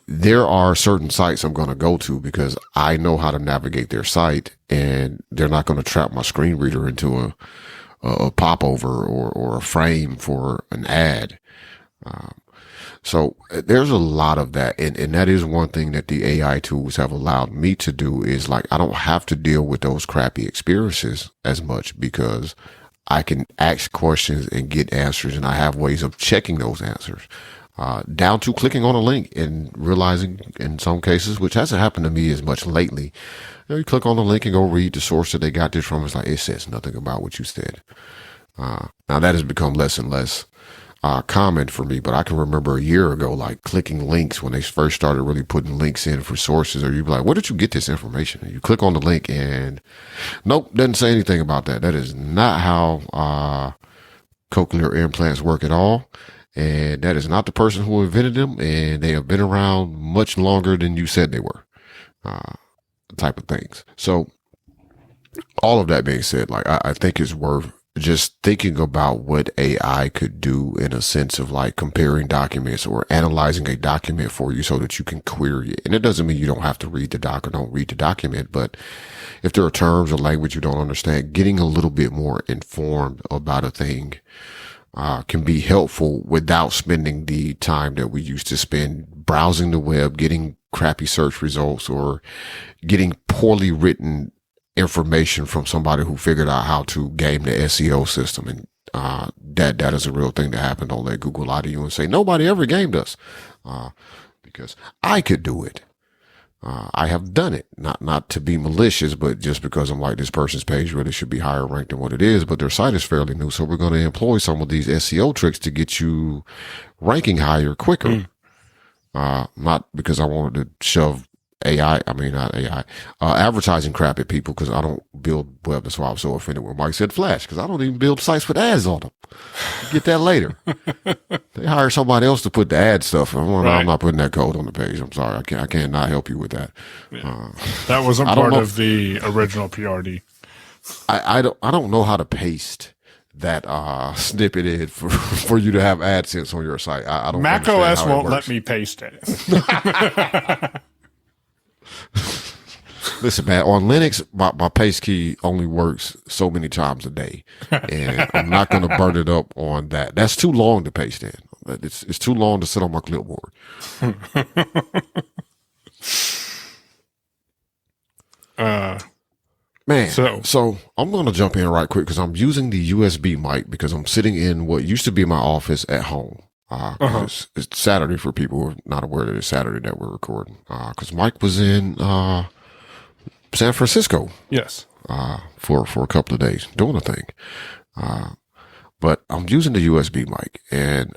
there are certain sites I'm going to go to because I know how to navigate their site, and they're not going to trap my screen reader into a popover or a frame for an ad. So there's a lot of that. And that is one thing that the AI tools have allowed me to do is, like, I don't have to deal with those crappy experiences as much because I can ask questions and get answers, and I have ways of checking those answers, down to clicking on a link and realizing in some cases, which hasn't happened to me as much lately, you click on the link and go read the source that they got this from. It's like, it says nothing about what you said. Now that has become less and less common for me, but I can remember a year ago, like clicking links when they first started really putting links in for sources, or you'd be like, where did you get this information? And you click on the link and nope, doesn't say anything about that. That is not how cochlear implants work at all. And that is not the person who invented them. And they have been around much longer than you said they were, type of things. So all of that being said, like, I think it's worth just thinking about what AI could do in a sense of like comparing documents or analyzing a document for you so that you can query it. And it doesn't mean you don't have to read the doc or don't read the document, but if there are terms or language you don't understand, getting a little bit more informed about a thing can be helpful without spending the time that we used to spend browsing the web, getting crappy search results, or getting poorly written information from somebody who figured out how to game the SEO system. And that is a real thing that happened. Don't let Google lie to you and say nobody ever gamed us, because I could do it. I have done it, not to be malicious, but just because I'm like, this person's page really should be higher ranked than what it is, but their site is fairly new. So we're going to employ some of these SEO tricks to get you ranking higher quicker. Not because I wanted to shove advertising crap at people, because I don't build web. That's why I was so offended when Mike said Flash, because I don't even build sites with ads on them. Get that later. They hire somebody else to put the ad stuff. I'm not putting that code on the page. I'm sorry. I can't not help you with that. Yeah. That wasn't part of the original PRD. I don't know how to paste that snippet in for you to have AdSense on your site. I don't. Mac OS won't let me paste it. Listen, man, on Linux, my paste key only works so many times a day, and I'm not going to burn it up on that. That's too long to paste in. It's too long to sit on my clipboard. Man, so I'm going to jump in right quick because I'm using the USB mic because I'm sitting in what used to be my office at home. It's Saturday for people who are not aware that it's Saturday that we're recording. Because Mike was in San Francisco. Yes. For a couple of days doing a thing. But I'm using the USB mic, and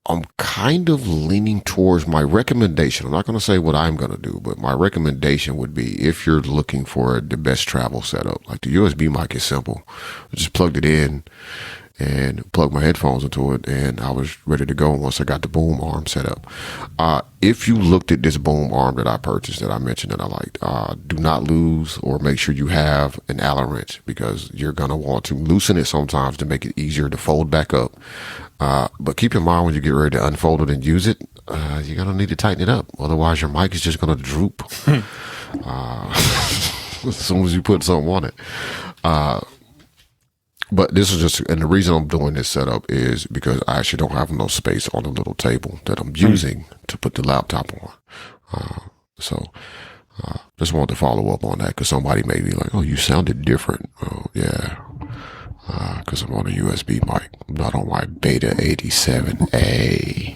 I'm kind of leaning towards my recommendation. I'm not going to say what I'm going to do, but my recommendation would be, if you're looking for the best travel setup, like the USB mic is simple. I just plugged it in and plugged my headphones into it, and I was ready to go once I got the boom arm set up. If you looked at this boom arm that I purchased, that I mentioned that I liked, do not lose or make sure you have an Allen wrench, because you're going to want to loosen it sometimes to make it easier to fold back up. But keep in mind, when you get ready to unfold it and use it, you're going to need to tighten it up. Otherwise, your mic is just going to droop. as soon as you put something on it. But this is just, and the reason I'm doing this setup is because I actually don't have no space on the little table that I'm using to put the laptop on. So just wanted to follow up on that because somebody may be like, oh, you sounded different. Oh, yeah. Because I'm on a USB mic. I'm not on my Beta 87A.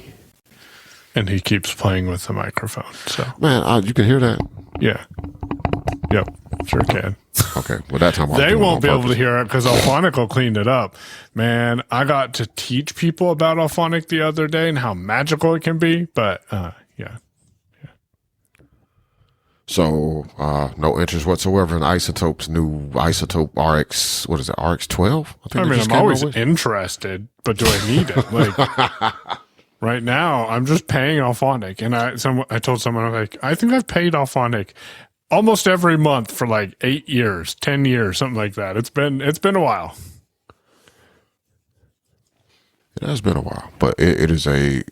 And he keeps playing with the microphone. So man, you can hear that? Yeah. Yep. Sure can. Okay. Well, that time they won't be able to hear it because Alphonic will clean it up. Man, I got to teach people about Alphonic the other day and how magical it can be. But yeah. So, no interest whatsoever in Isotope's new Isotope RX, what is it, RX-12? I mean, I'm always interested, but do I need it? Like, right now, I'm just paying Alphonic. And I told someone, I'm like, I think I've paid Alphonic almost every month for like 8 years, 10 years, something like that. It's been a while. It has been a while, but it is a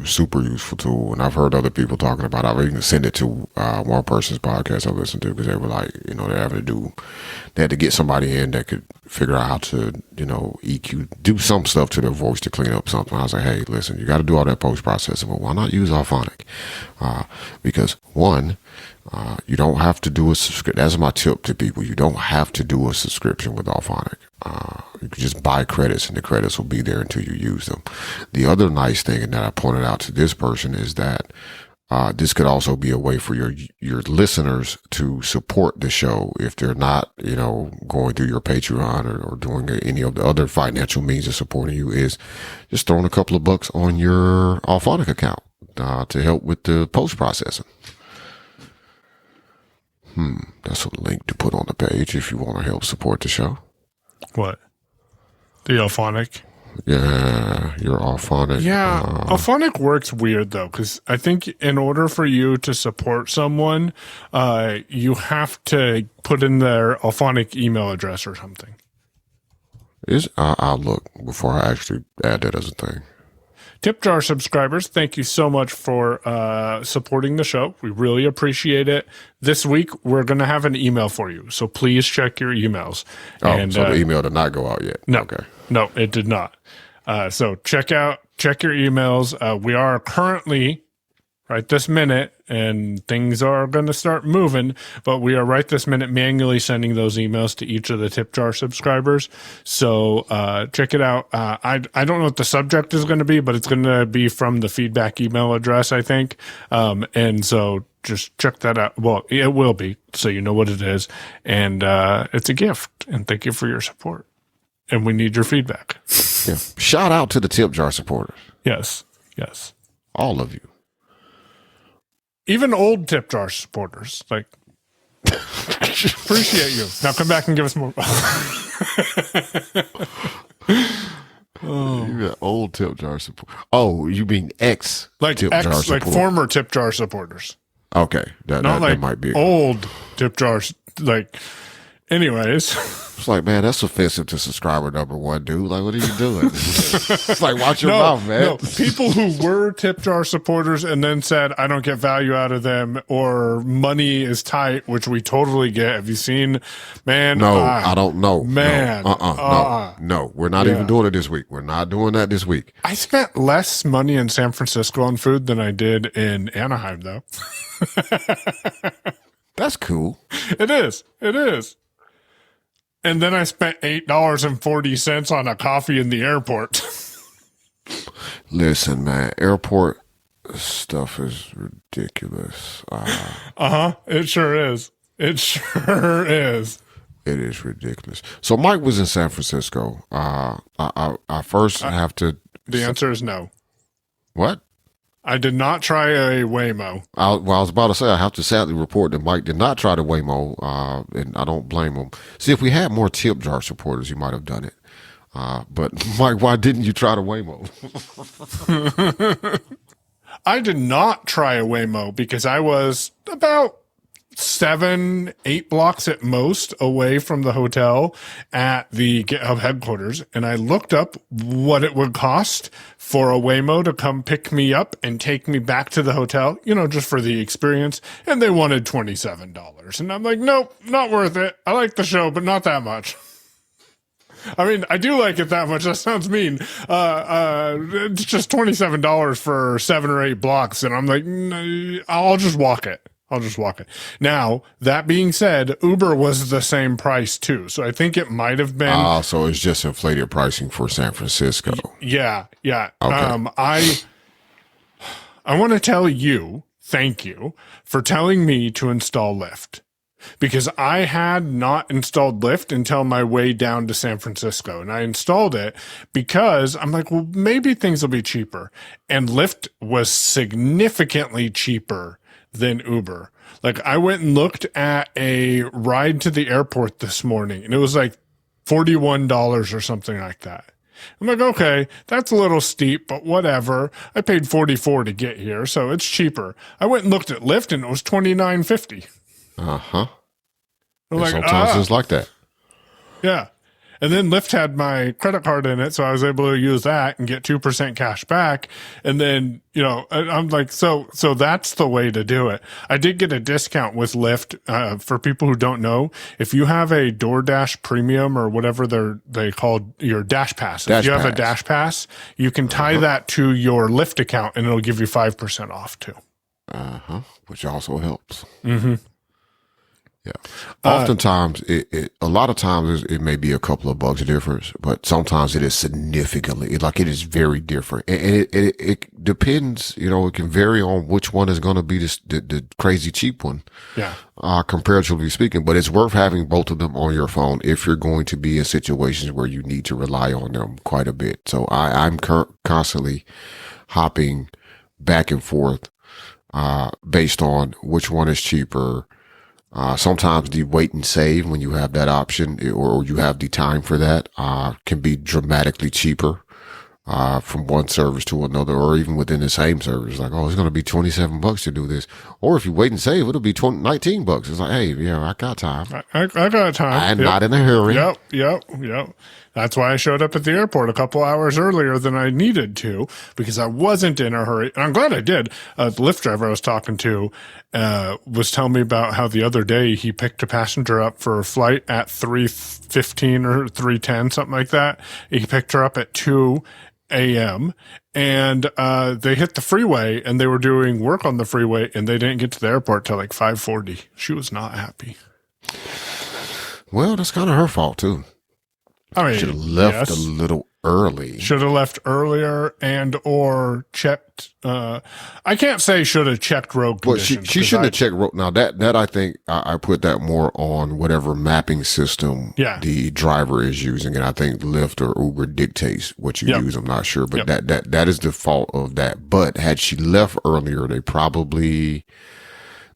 super useful tool, and I've heard other people talking about it. I've even sent it to one person's podcast I listened to because they were like, they had to get somebody in that could figure out how to, EQ, do some stuff to their voice to clean up something. I was like, hey, listen, you got to do all that post-processing, but why not use Alphonic? Because one, you don't have to do a subscription. That's my tip to people. You don't have to do a subscription with Alphonic. You can just buy credits and the credits will be there until you use them. The other nice thing, and that I pointed out to this person, is that this could also be a way for your listeners to support the show if they're not, going through your Patreon or doing any of the other financial means of supporting you, is just throwing a couple of bucks on your Alphonic account to help with the post-processing. That's a link to put on the page if you want to help support the show. What? The Alphonic? Yeah, your Alphonic. Yeah, Alphonic works weird, though, because I think in order for you to support someone, you have to put in their Alphonic email address or something. I'll look before I actually add that as a thing. Tip jar subscribers, thank you so much for supporting the show. We really appreciate it. This week, we're going to have an email for you, so please check your emails. So the email did not go out yet? No. Okay. No, it did not. So check your emails. We are currently, right this minute, and things are going to start moving, but we are right this minute manually sending those emails to each of the tip jar subscribers. So check it out. I don't know what the subject is going to be, but it's going to be from the feedback email address, I think. And so just check that out. Well, it will be, so you know what it is. And it's a gift, and thank you for your support. And we need your feedback. Yeah. Shout out to the tip jar supporters. Yes. All of you. Even old tip jar supporters, like, appreciate you. Now come back and give us more. You got old tip jar support. Oh, you mean ex tip jar support. Like former tip jar supporters. Okay. That might be old tip jars. Like, anyways. It's like, man, that's offensive to subscriber number one, dude. Like, what are you doing? It's like, watch your mouth, man. No, people who were tip jar supporters and then said, I don't get value out of them, or money is tight, which we totally get. Have you seen, man? No, I don't know. Man. No, we're not even doing it this week. We're not doing that this week. I spent less money in San Francisco on food than I did in Anaheim, though. That's cool. It is. And then I spent $8.40 on a coffee in the airport. Listen, man, airport stuff is ridiculous. It sure is. It is ridiculous. So Mike was in San Francisco. I first have to. The answer is no. What? I did not try a Waymo. I was about to say, I have to sadly report that Mike did not try the Waymo, and I don't blame him. See, if we had more tip jar supporters, he might have done it. But Mike, why didn't you try the Waymo? I did not try a Waymo because I was about 7-8 blocks at most away from the hotel at the GitHub headquarters. And I looked up what it would cost for a Waymo to come pick me up and take me back to the hotel, just for the experience. And they wanted $27. And I'm like, nope, not worth it. I like the show, but not that much. I mean, I do like it that much. That sounds mean. It's just $27 for 7 or 8 blocks. And I'm like, I'll just walk it. Now, that being said, Uber was the same price too. So I think it might have been. So it's just inflated pricing for San Francisco. Yeah. Okay. I want to tell you, thank you for telling me to install Lyft, because I had not installed Lyft until my way down to San Francisco. And I installed it because I'm like, well, maybe things will be cheaper. And Lyft was significantly cheaper than Uber. Like, I went and looked at a ride to the airport this morning, and it was like $41 or something like that. I'm like, okay, that's a little steep, but whatever. I paid $44 to get here, so it's cheaper. I went and looked at Lyft, and it was $29.50. Sometimes it's like that. Yeah. And then Lyft had my credit card in it, so I was able to use that and get 2% cash back. And then, I'm like, so that's the way to do it. I did get a discount with Lyft. For people who don't know, if you have a DoorDash Premium or whatever they call your Dash Pass, if you have a Dash Pass, you can tie that to your Lyft account, and it'll give you 5% off too. Which also helps. Mm-hmm. Yeah. Oftentimes, a lot of times it may be a couple of bucks difference, but sometimes it is significantly, it is very different. And it depends, it can vary on which one is going to be the crazy cheap one. Yeah. Comparatively speaking, but it's worth having both of them on your phone if you're going to be in situations where you need to rely on them quite a bit. So I'm constantly hopping back and forth, based on which one is cheaper. Sometimes the wait and save, when you have that option or you have the time for that, can be dramatically cheaper, from one service to another, or even within the same service. Like, it's going to be $27 to do this. Or if you wait and save, it'll be $19. It's like, hey, I got time. I got time. I'm not in a hurry. Yep. That's why I showed up at the airport a couple hours earlier than I needed to, because I wasn't in a hurry. And I'm glad I did. The Lyft driver I was talking to was telling me about how the other day he picked a passenger up for a flight at 3:15 or 3:10, something like that. He picked her up at 2 a.m. and they hit the freeway, and they were doing work on the freeway, and they didn't get to the airport till like 5:40. She was not happy. Well, that's kind of her fault too. I mean, should have left a little early. Should have left earlier or checked. I can't say should have checked road conditions. But she shouldn't have checked road. Now that I think I put that more on whatever mapping system the driver is using, and I think Lyft or Uber dictates what you use. I'm not sure, but that is the fault of that. But had she left earlier, they probably.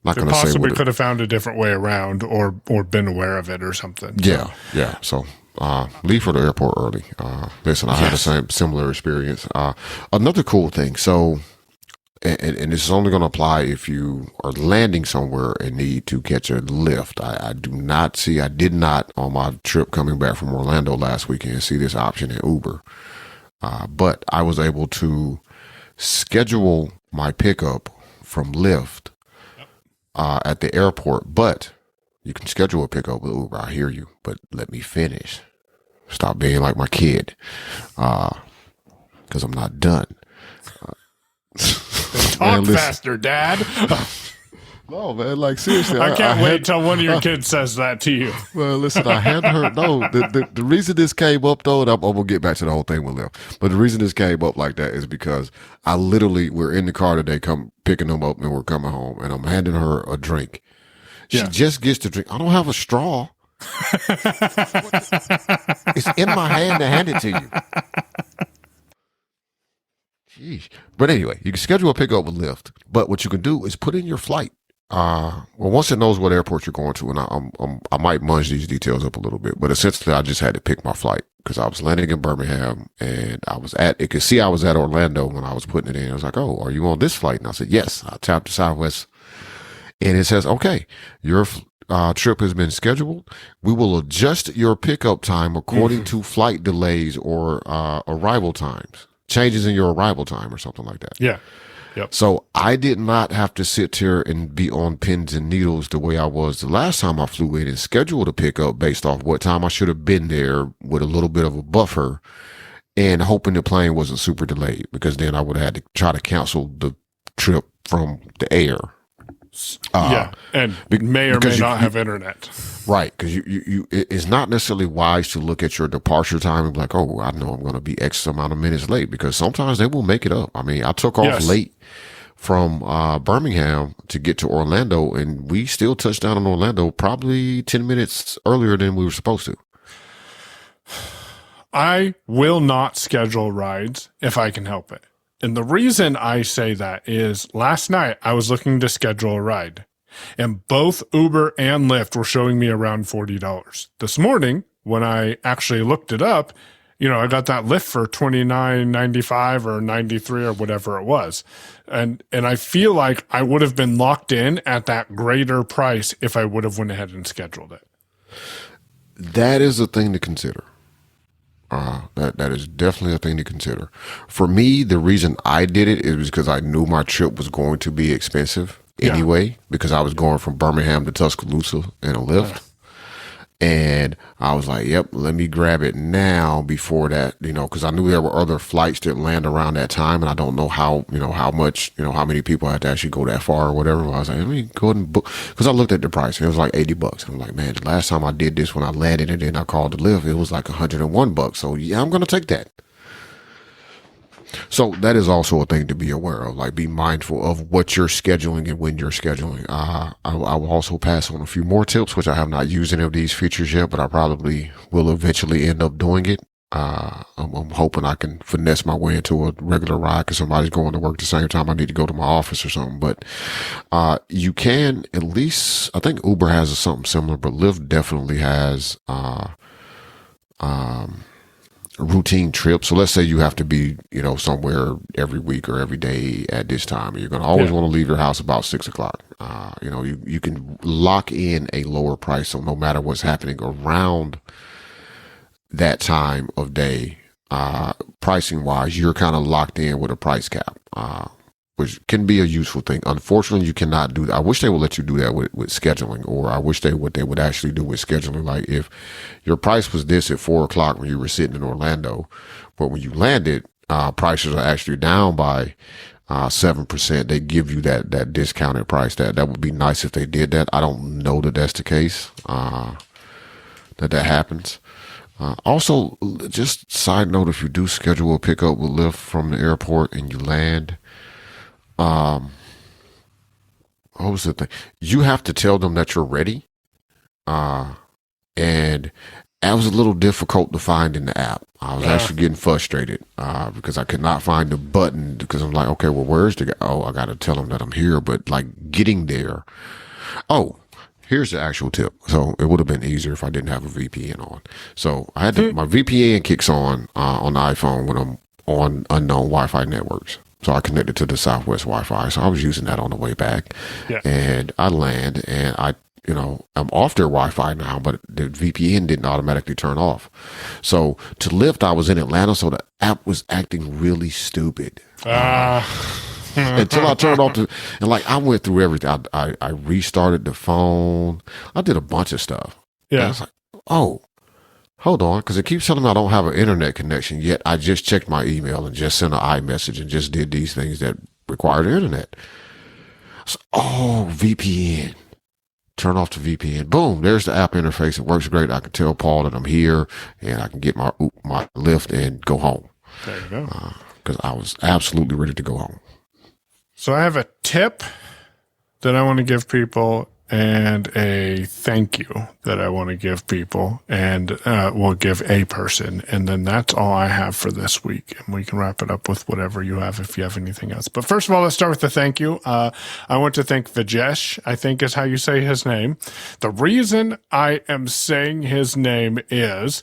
Not going to say possibly could have found a different way around or been aware of it or something. Yeah. So leave for the airport early. Listen, I had the similar experience. Another cool thing. So, and this is only going to apply if you are landing somewhere and need to catch a lift. I did not on my trip coming back from Orlando last weekend see this option in Uber. But I was able to schedule my pickup from Lyft at the airport, but you can schedule a pickup with Uber. I hear you, but let me finish. Stop being like my kid, because I'm not done. Talk faster, Dad. No, man, like seriously. I can't wait till one of your kids says that to you. Well, listen, I hadn't heard. No, the reason this came up though, and I'm gonna get back to the whole thing with Lyft. But the reason this came up like that is because we're in the car today, picking them up, and we're coming home, and I'm handing her a drink. She just gets the drink. I don't have a straw. It's in my hand to hand it to you. Jeez. But anyway, you can schedule a pickup with Lyft. But what you can do is put in your flight. Once it knows what airport you're going to, and I might munch these details up a little bit, but essentially I just had to pick my flight because I was landing in Birmingham, and it could see I was at Orlando when I was putting it in. I was like, "Oh, are you on this flight?" And I said, "Yes." I tapped the Southwest and it says, okay, your trip has been scheduled. We will adjust your pickup time according to flight delays or arrival times, changes in your arrival time or something like that. Yeah. Yep. So I did not have to sit here and be on pins and needles the way I was the last time I flew in and scheduled a pickup based off what time I should have been there with a little bit of a buffer and hoping the plane wasn't super delayed, because then I would have had to try to cancel the trip from the air. And may or may not have internet. Right, because it's not necessarily wise to look at your departure time and be like, oh, I know I'm going to be X amount of minutes late, because sometimes they will make it up. I mean, I took off late from Birmingham to get to Orlando, and we still touched down in Orlando probably 10 minutes earlier than we were supposed to. I will not schedule rides if I can help it. And the reason I say that is last night I was looking to schedule a ride, and both Uber and Lyft were showing me around $40. This morning, when I actually looked it up, I got that Lyft for $29.95 or $93 or whatever it was. And I feel like I would have been locked in at that greater price if I would have went ahead and scheduled it. That is a thing to consider. That is definitely a thing to consider. For me, the reason I did it is because I knew my trip was going to be expensive anyway, because I was going from Birmingham to Tuscaloosa in a Lyft. And I was like, yep, let me grab it now before that, because I knew there were other flights that land around that time. And I don't know how much, how many people had to actually go that far or whatever. I was like, let me go ahead and book, because I looked at the price and it was like $80. I'm like, man, the last time I did this, when I landed and then I called to Lyft, it was like $101. So yeah, I'm going to take that. So that is also a thing to be aware of, like be mindful of what you're scheduling and when you're scheduling. I will also pass on a few more tips, which I have not used any of these features yet, but I probably will eventually end up doing it. I'm hoping I can finesse my way into a regular ride because somebody's going to work the same time I need to go to my office or something. But you can at least, I think Uber has something similar, but Lyft definitely has routine trips. So let's say you have to be, somewhere every week or every day at this time. You're going to always want to leave your house about 6:00. You can lock in a lower price. So no matter what's happening around that time of day, pricing wise, you're kind of locked in with a price cap, which can be a useful thing. Unfortunately, you cannot do that. I wish they would let you do that with scheduling, or I wish they would actually do with scheduling. Like if your price was this at 4:00 when you were sitting in Orlando, but when you landed, prices are actually down by 7%. They give you that discounted price. That would be nice if they did that. I don't know that that's the case, that happens. Also, just side note, if you do schedule a pickup with Lyft from the airport and you land, what was the thing? You have to tell them that you're ready. And that was a little difficult to find in the app. I was actually getting frustrated, because I could not find the button, because I'm like, okay, well, where's the guy? Oh, I got to tell them that I'm here, but like getting there. Oh, here's the actual tip. So it would have been easier if I didn't have a VPN on. So I had my VPN kicks on the iPhone when I'm on unknown Wi-Fi networks. So I connected to the Southwest Wi-Fi. So I was using that on the way back, and I land and I'm off their Wi-Fi now, but the VPN didn't automatically turn off. So to Lyft, I was in Atlanta. So the app was acting really stupid. Until I turned off and I went through everything. I restarted the phone. I did a bunch of stuff. Yeah. I was like, oh, hold on. Cause it keeps telling me I don't have an internet connection yet. I just checked my email and just sent an iMessage and just did these things that required internet. So, VPN. Turn off the VPN. Boom. There's the app interface. It works great. I can tell Paul that I'm here and I can get my Lyft and go home. There you go. Cause I was absolutely ready to go home. So I have a tip that I want to give people and a thank you that I want to give people, and we'll give a person. And then that's all I have for this week. And we can wrap it up with whatever you have if you have anything else. But first of all, let's start with the thank you. I want to thank Vajesh, I think is how you say his name. The reason I am saying his name is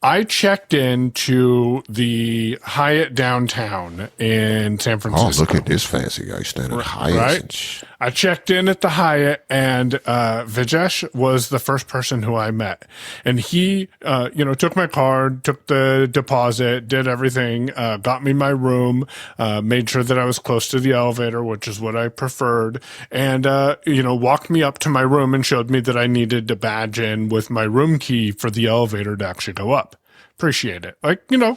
I checked into the Hyatt downtown in San Francisco. Oh, look at this fancy guy standing at Hyatt. Right? I checked in at the Hyatt, and Vijesh was the first person who I met. And he, took my card, took the deposit, did everything, got me my room, made sure that I was close to the elevator, which is what I preferred, and, walked me up to my room and showed me that I needed to badge in with my room key for the elevator to actually go up. Appreciate it.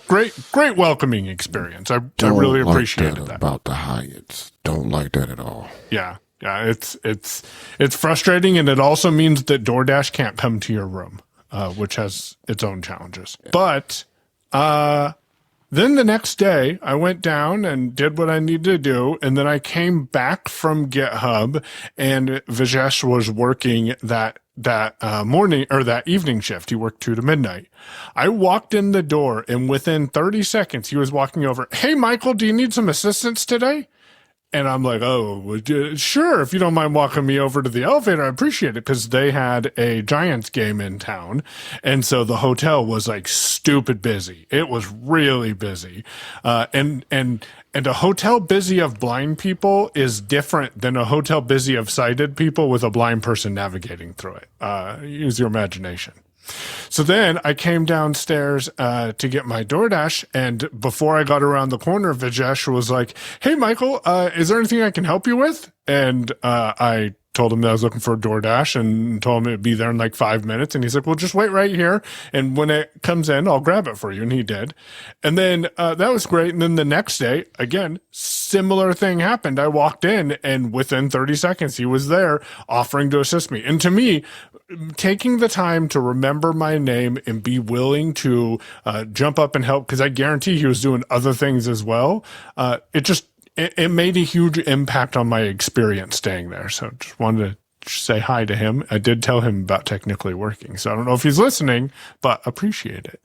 Great welcoming experience. I really appreciated that. About the Hyatts. Don't like that at all. Yeah. Yeah, it's frustrating, and it also means that DoorDash can't come to your room, which has its own challenges. But then the next day, I went down and did what I needed to do, and then I came back from GitHub, and Vijesh was working that morning or that evening shift. He worked 2 to midnight. I walked in the door, and within 30 seconds, he was walking over. Hey, Michael, do you need some assistance today? And I'm like, oh, sure. If you don't mind walking me over to the elevator, I appreciate it. Because they had a Giants game in town. And so the hotel was like stupid busy. It was really busy. And a hotel busy of blind people is different than a hotel busy of sighted people with a blind person navigating through it. Use your imagination. So then I came downstairs to get my DoorDash, and before I got around the corner, Vijesh was like, hey, Michael, is there anything I can help you with? And I told him that I was looking for a DoorDash and told him it'd be there in like 5 minutes. And he's like, well, just wait right here. And when it comes in, I'll grab it for you. And he did. And then that was great. And then the next day, again, similar thing happened. I walked in, and within 30 seconds, he was there offering to assist me. And to me, taking the time to remember my name and be willing to jump up and help, because I guarantee he was doing other things as well. It made a huge impact on my experience staying there. So just wanted to say hi to him. I did tell him about technically working. So I don't know if he's listening, but appreciate it.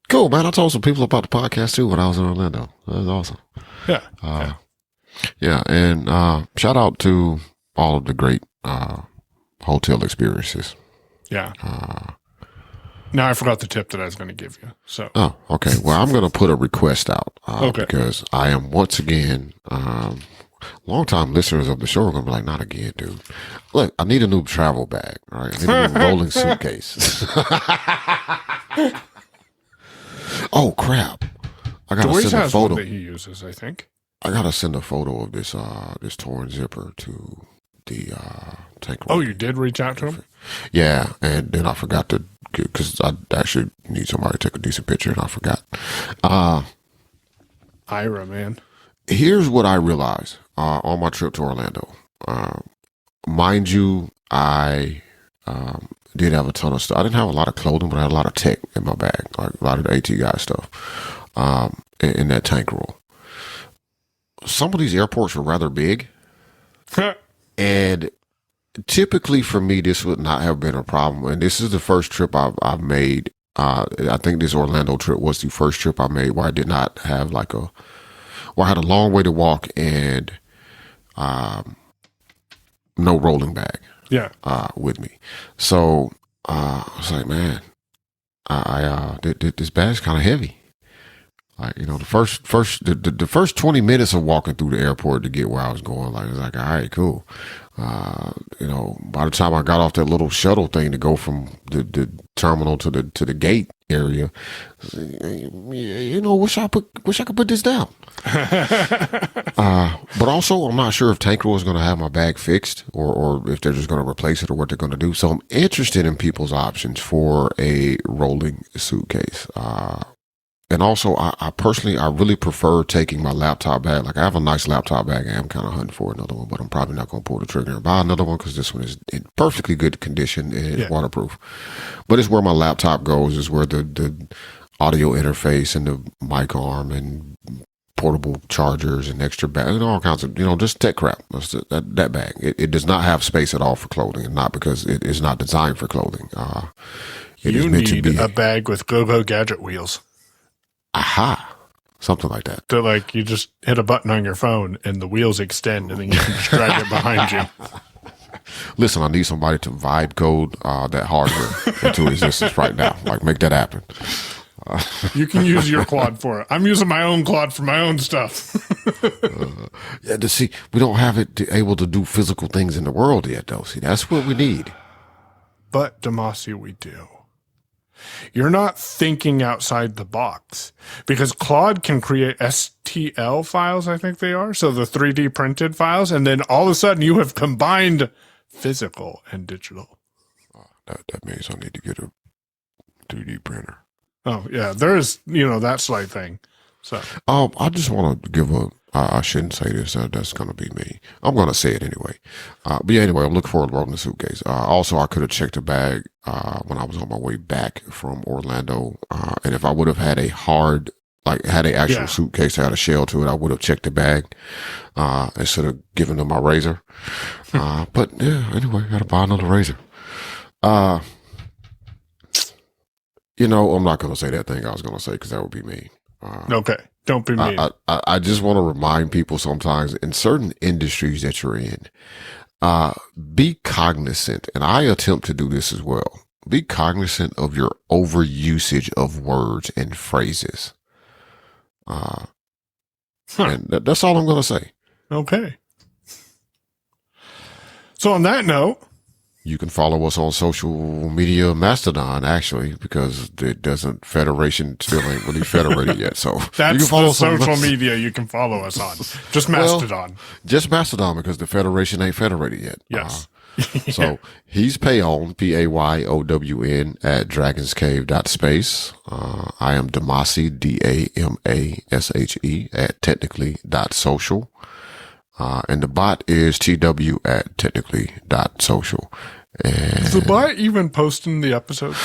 Cool, man. I told some people about the podcast too when I was in Orlando. That was awesome. Yeah. Yeah. And shout out to all of the great hotel experiences. Yeah. Now I forgot the tip that I was going to give you. So. Oh, okay. Well, I'm going to put a request out okay. Because I am once again, longtime listeners of the show are going to be like, not again, dude. Look, I need a new travel bag. All right. I need a new rolling suitcase. Oh, crap. I got to send a photo. One that he uses, I think. I got to send a photo of this torn zipper to the tank. Oh, you did reach out to him? Yeah. And then I forgot to, because I actually need somebody to take a decent picture, and I forgot. Ira, man. Here's what I realized on my trip to Orlando. Mind you, I did have a ton of stuff. I didn't have a lot of clothing, but I had a lot of tech in my bag, like a lot of the AT guy stuff in that tank roll. Some of these airports are rather big, and typically for me, this would not have been a problem. And this is the first trip I've made. I think this Orlando trip was the first trip I made where I did not have where I had a long way to walk and no rolling bag. Yeah. With me. So I was like, man, this bag's kind of heavy. Like, the first 20 minutes of walking through the airport to get where I was going, like, it was like, all right, cool. By the time I got off that little shuttle thing to go from the terminal to the gate area, wish I could put this down. But also I'm not sure if Tankroll is going to have my bag fixed or if they're just going to replace it or what they're going to do. So I'm interested in people's options for a rolling suitcase. And also, I personally really prefer taking my laptop bag. Like, I have a nice laptop bag. I am kind of hunting for another one, but I'm probably not going to pull the trigger and buy another one because this one is in perfectly good condition and it's waterproof. But it's where my laptop goes. It's where the audio interface and the mic arm and portable chargers and extra bag and all kinds of, just tech crap. That bag. It does not have space at all for clothing, and not because it is not designed for clothing. You need a bag with go-go gadget wheels. Aha. Something like that. So, like, you just hit a button on your phone and the wheels extend and then you can just drag it behind you. Listen, I need somebody to vibe code that hardware into existence right now. Like, make that happen. You can use your Claude for it. I'm using my own Claude for my own stuff. Yeah, to see, we don't have it able to do physical things in the world yet, though. See, that's what we need. But, Damashe, we do. You're not thinking outside the box because Claude can create STL files, I think they are. So the 3D printed files. And then all of a sudden you have combined physical and digital. That means I need to get a 3D printer. Oh, yeah. There's, that slight thing. So, I just want to give I shouldn't say this. That's going to be me. I'm going to say it anyway. But yeah, anyway, I'm looking forward to rolling the suitcase. Also, I could have checked the bag, when I was on my way back from Orlando. And if I would have had had an actual suitcase that had a shell to it, I would have checked the bag, instead of giving them my razor. But yeah, anyway, got to buy another razor. I'm not going to say that thing I was going to say because that would be me. okay. Don't be mean. I just want to remind people sometimes in certain industries that you're in, be cognizant, and I attempt to do this as well. Be cognizant of your overusage of words and phrases. And that's all I'm going to say. Okay. So on that note, you can follow us on social media, Mastodon, actually, because Federation still ain't really federated yet. So that's you can follow the social media you can follow us on. Just Mastodon. Well, just Mastodon, because the Federation ain't federated yet. Yes. So he's Payon, Payown at dragonscave.space. I am Damashe, Damashe at technically.social. And the bot is TW at technically.social. Is the bot even posting the episode?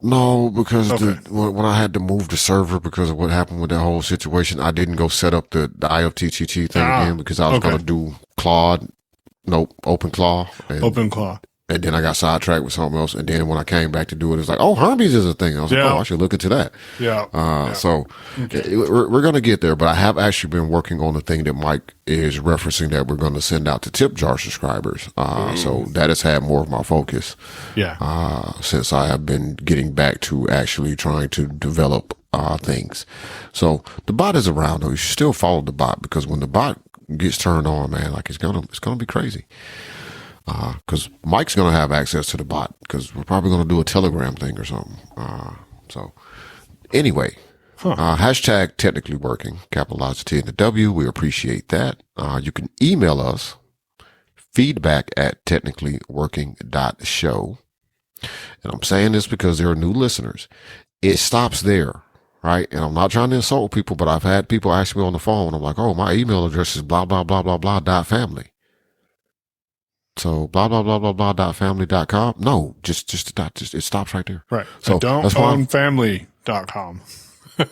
No, because when I had to move the server because of what happened with that whole situation, I didn't go set up the IFTTT thing again because I was going to do Claude. Nope, OpenClaw. OpenClaw. And then I got sidetracked with something else. And then when I came back to do it, it's like, oh, Hermes is a thing. I was like, oh, I should look into that. Yeah. So we're going to get there. But I have actually been working on the thing that Mike is referencing that we're going to send out to tip jar subscribers. So that has had more of my focus. Yeah. Since I have been getting back to actually trying to develop things. So the bot is around, though. You should still follow the bot because when the bot gets turned on, man, like it's gonna be crazy. Because Mike's going to have access to the bot because we're probably going to do a Telegram thing or something. So anyway, hashtag technically working, capitalize the T and the W. We appreciate that. You can email us feedback at technicallyworking.show. And I'm saying this because there are new listeners. It stops there. Right. And I'm not trying to insult people, but I've had people ask me on the phone. I'm like, oh, my email address is blah, blah, blah, blah, blah, .family. So blah, blah, blah, blah, blah, .family.com. No, just it stops right there. Right. So I don't own family.com.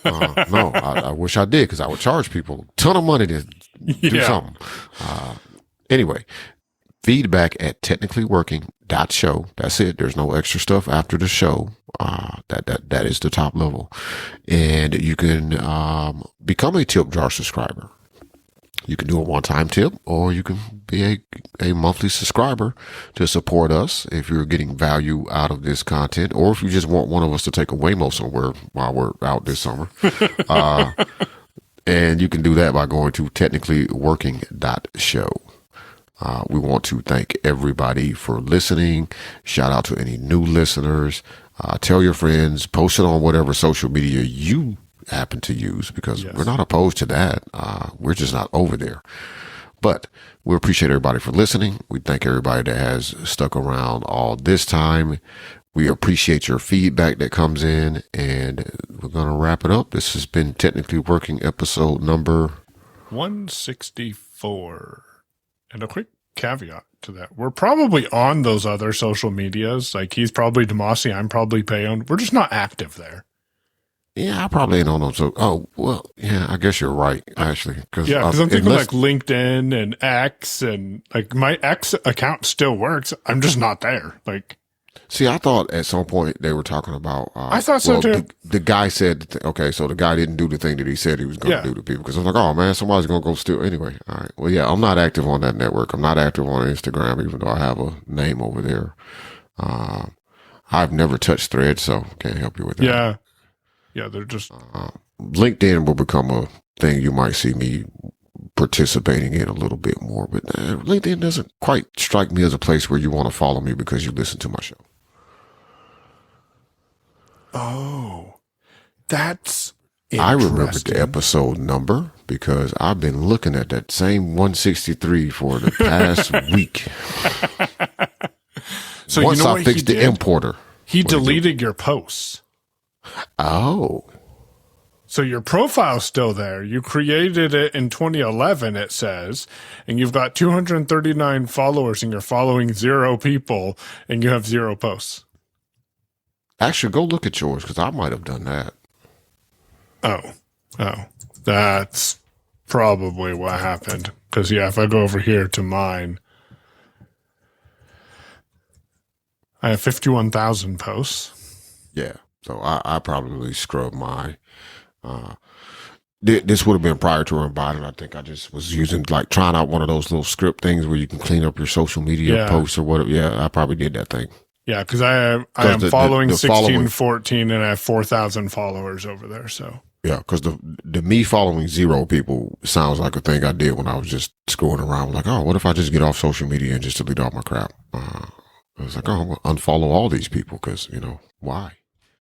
No, I wish I did because I would charge people a ton of money to do something. Anyway, feedback at technicallyworking.show. That's it. There's no extra stuff after the show. That is the top level. And you can become a tip jar subscriber. You can do a one-time tip, or you can be a monthly subscriber to support us if you're getting value out of this content, or if you just want one of us to take a Waymo somewhere while we're out this summer. And you can do that by going to technicallyworking.show. We want to thank everybody for listening. Shout out to any new listeners. Tell your friends, post it on whatever social media you happen to use because we're not opposed to that. We're just not over there. But we appreciate everybody for listening. We thank everybody that has stuck around all this time. We appreciate your feedback that comes in, and we're going to wrap it up. This has been Technically Working episode number 164. And a quick caveat to that. We're probably on those other social medias. Like he's probably Damashe, I'm probably Payon. We're just not active there. Yeah, I probably ain't on them. So, I guess you're right, actually. Because I'm thinking like LinkedIn and X, and like my X account still works. I'm just not there. Like, see, I thought at some point they were talking about. I thought so too. The guy said, okay, so the guy didn't do the thing that he said he was going to do to people. Because I was like, oh man, somebody's going to go steal anyway. All right. Well, yeah, I'm not active on that network. I'm not active on Instagram, even though I have a name over there. I've never touched Threads, so can't help you with that. Yeah. Yeah, they're just LinkedIn will become a thing you might see me participating in a little bit more, but LinkedIn doesn't quite strike me as a place where you want to follow me because you listen to my show. Oh, that's I remember the interesting. episode number because I've been looking at that same 163 for the past week. So once you know I what fixed he the did? importer. He deleted your posts. Oh. So your profile's still there. You created it in 2011, it says, and you've got 239 followers and you're following 0 people and you have 0 posts. Actually, go look at yours because I might have done that. Oh, that's probably what happened. Because, yeah, if I go over here to mine, I have 51,000 posts. Yeah. So I probably scrubbed mine. This would have been prior to her buying it. I think I just was using, like, trying out one of those little script things where you can clean up your social media posts or whatever. Yeah, I probably did that thing. Yeah, because I am following 1614 and I have 4,000 followers over there. So yeah, because the me following 0 people sounds like a thing I did when I was just screwing around. Like, oh, what if I just get off social media and just delete all my crap? I was like, oh, well, unfollow all these people because, why?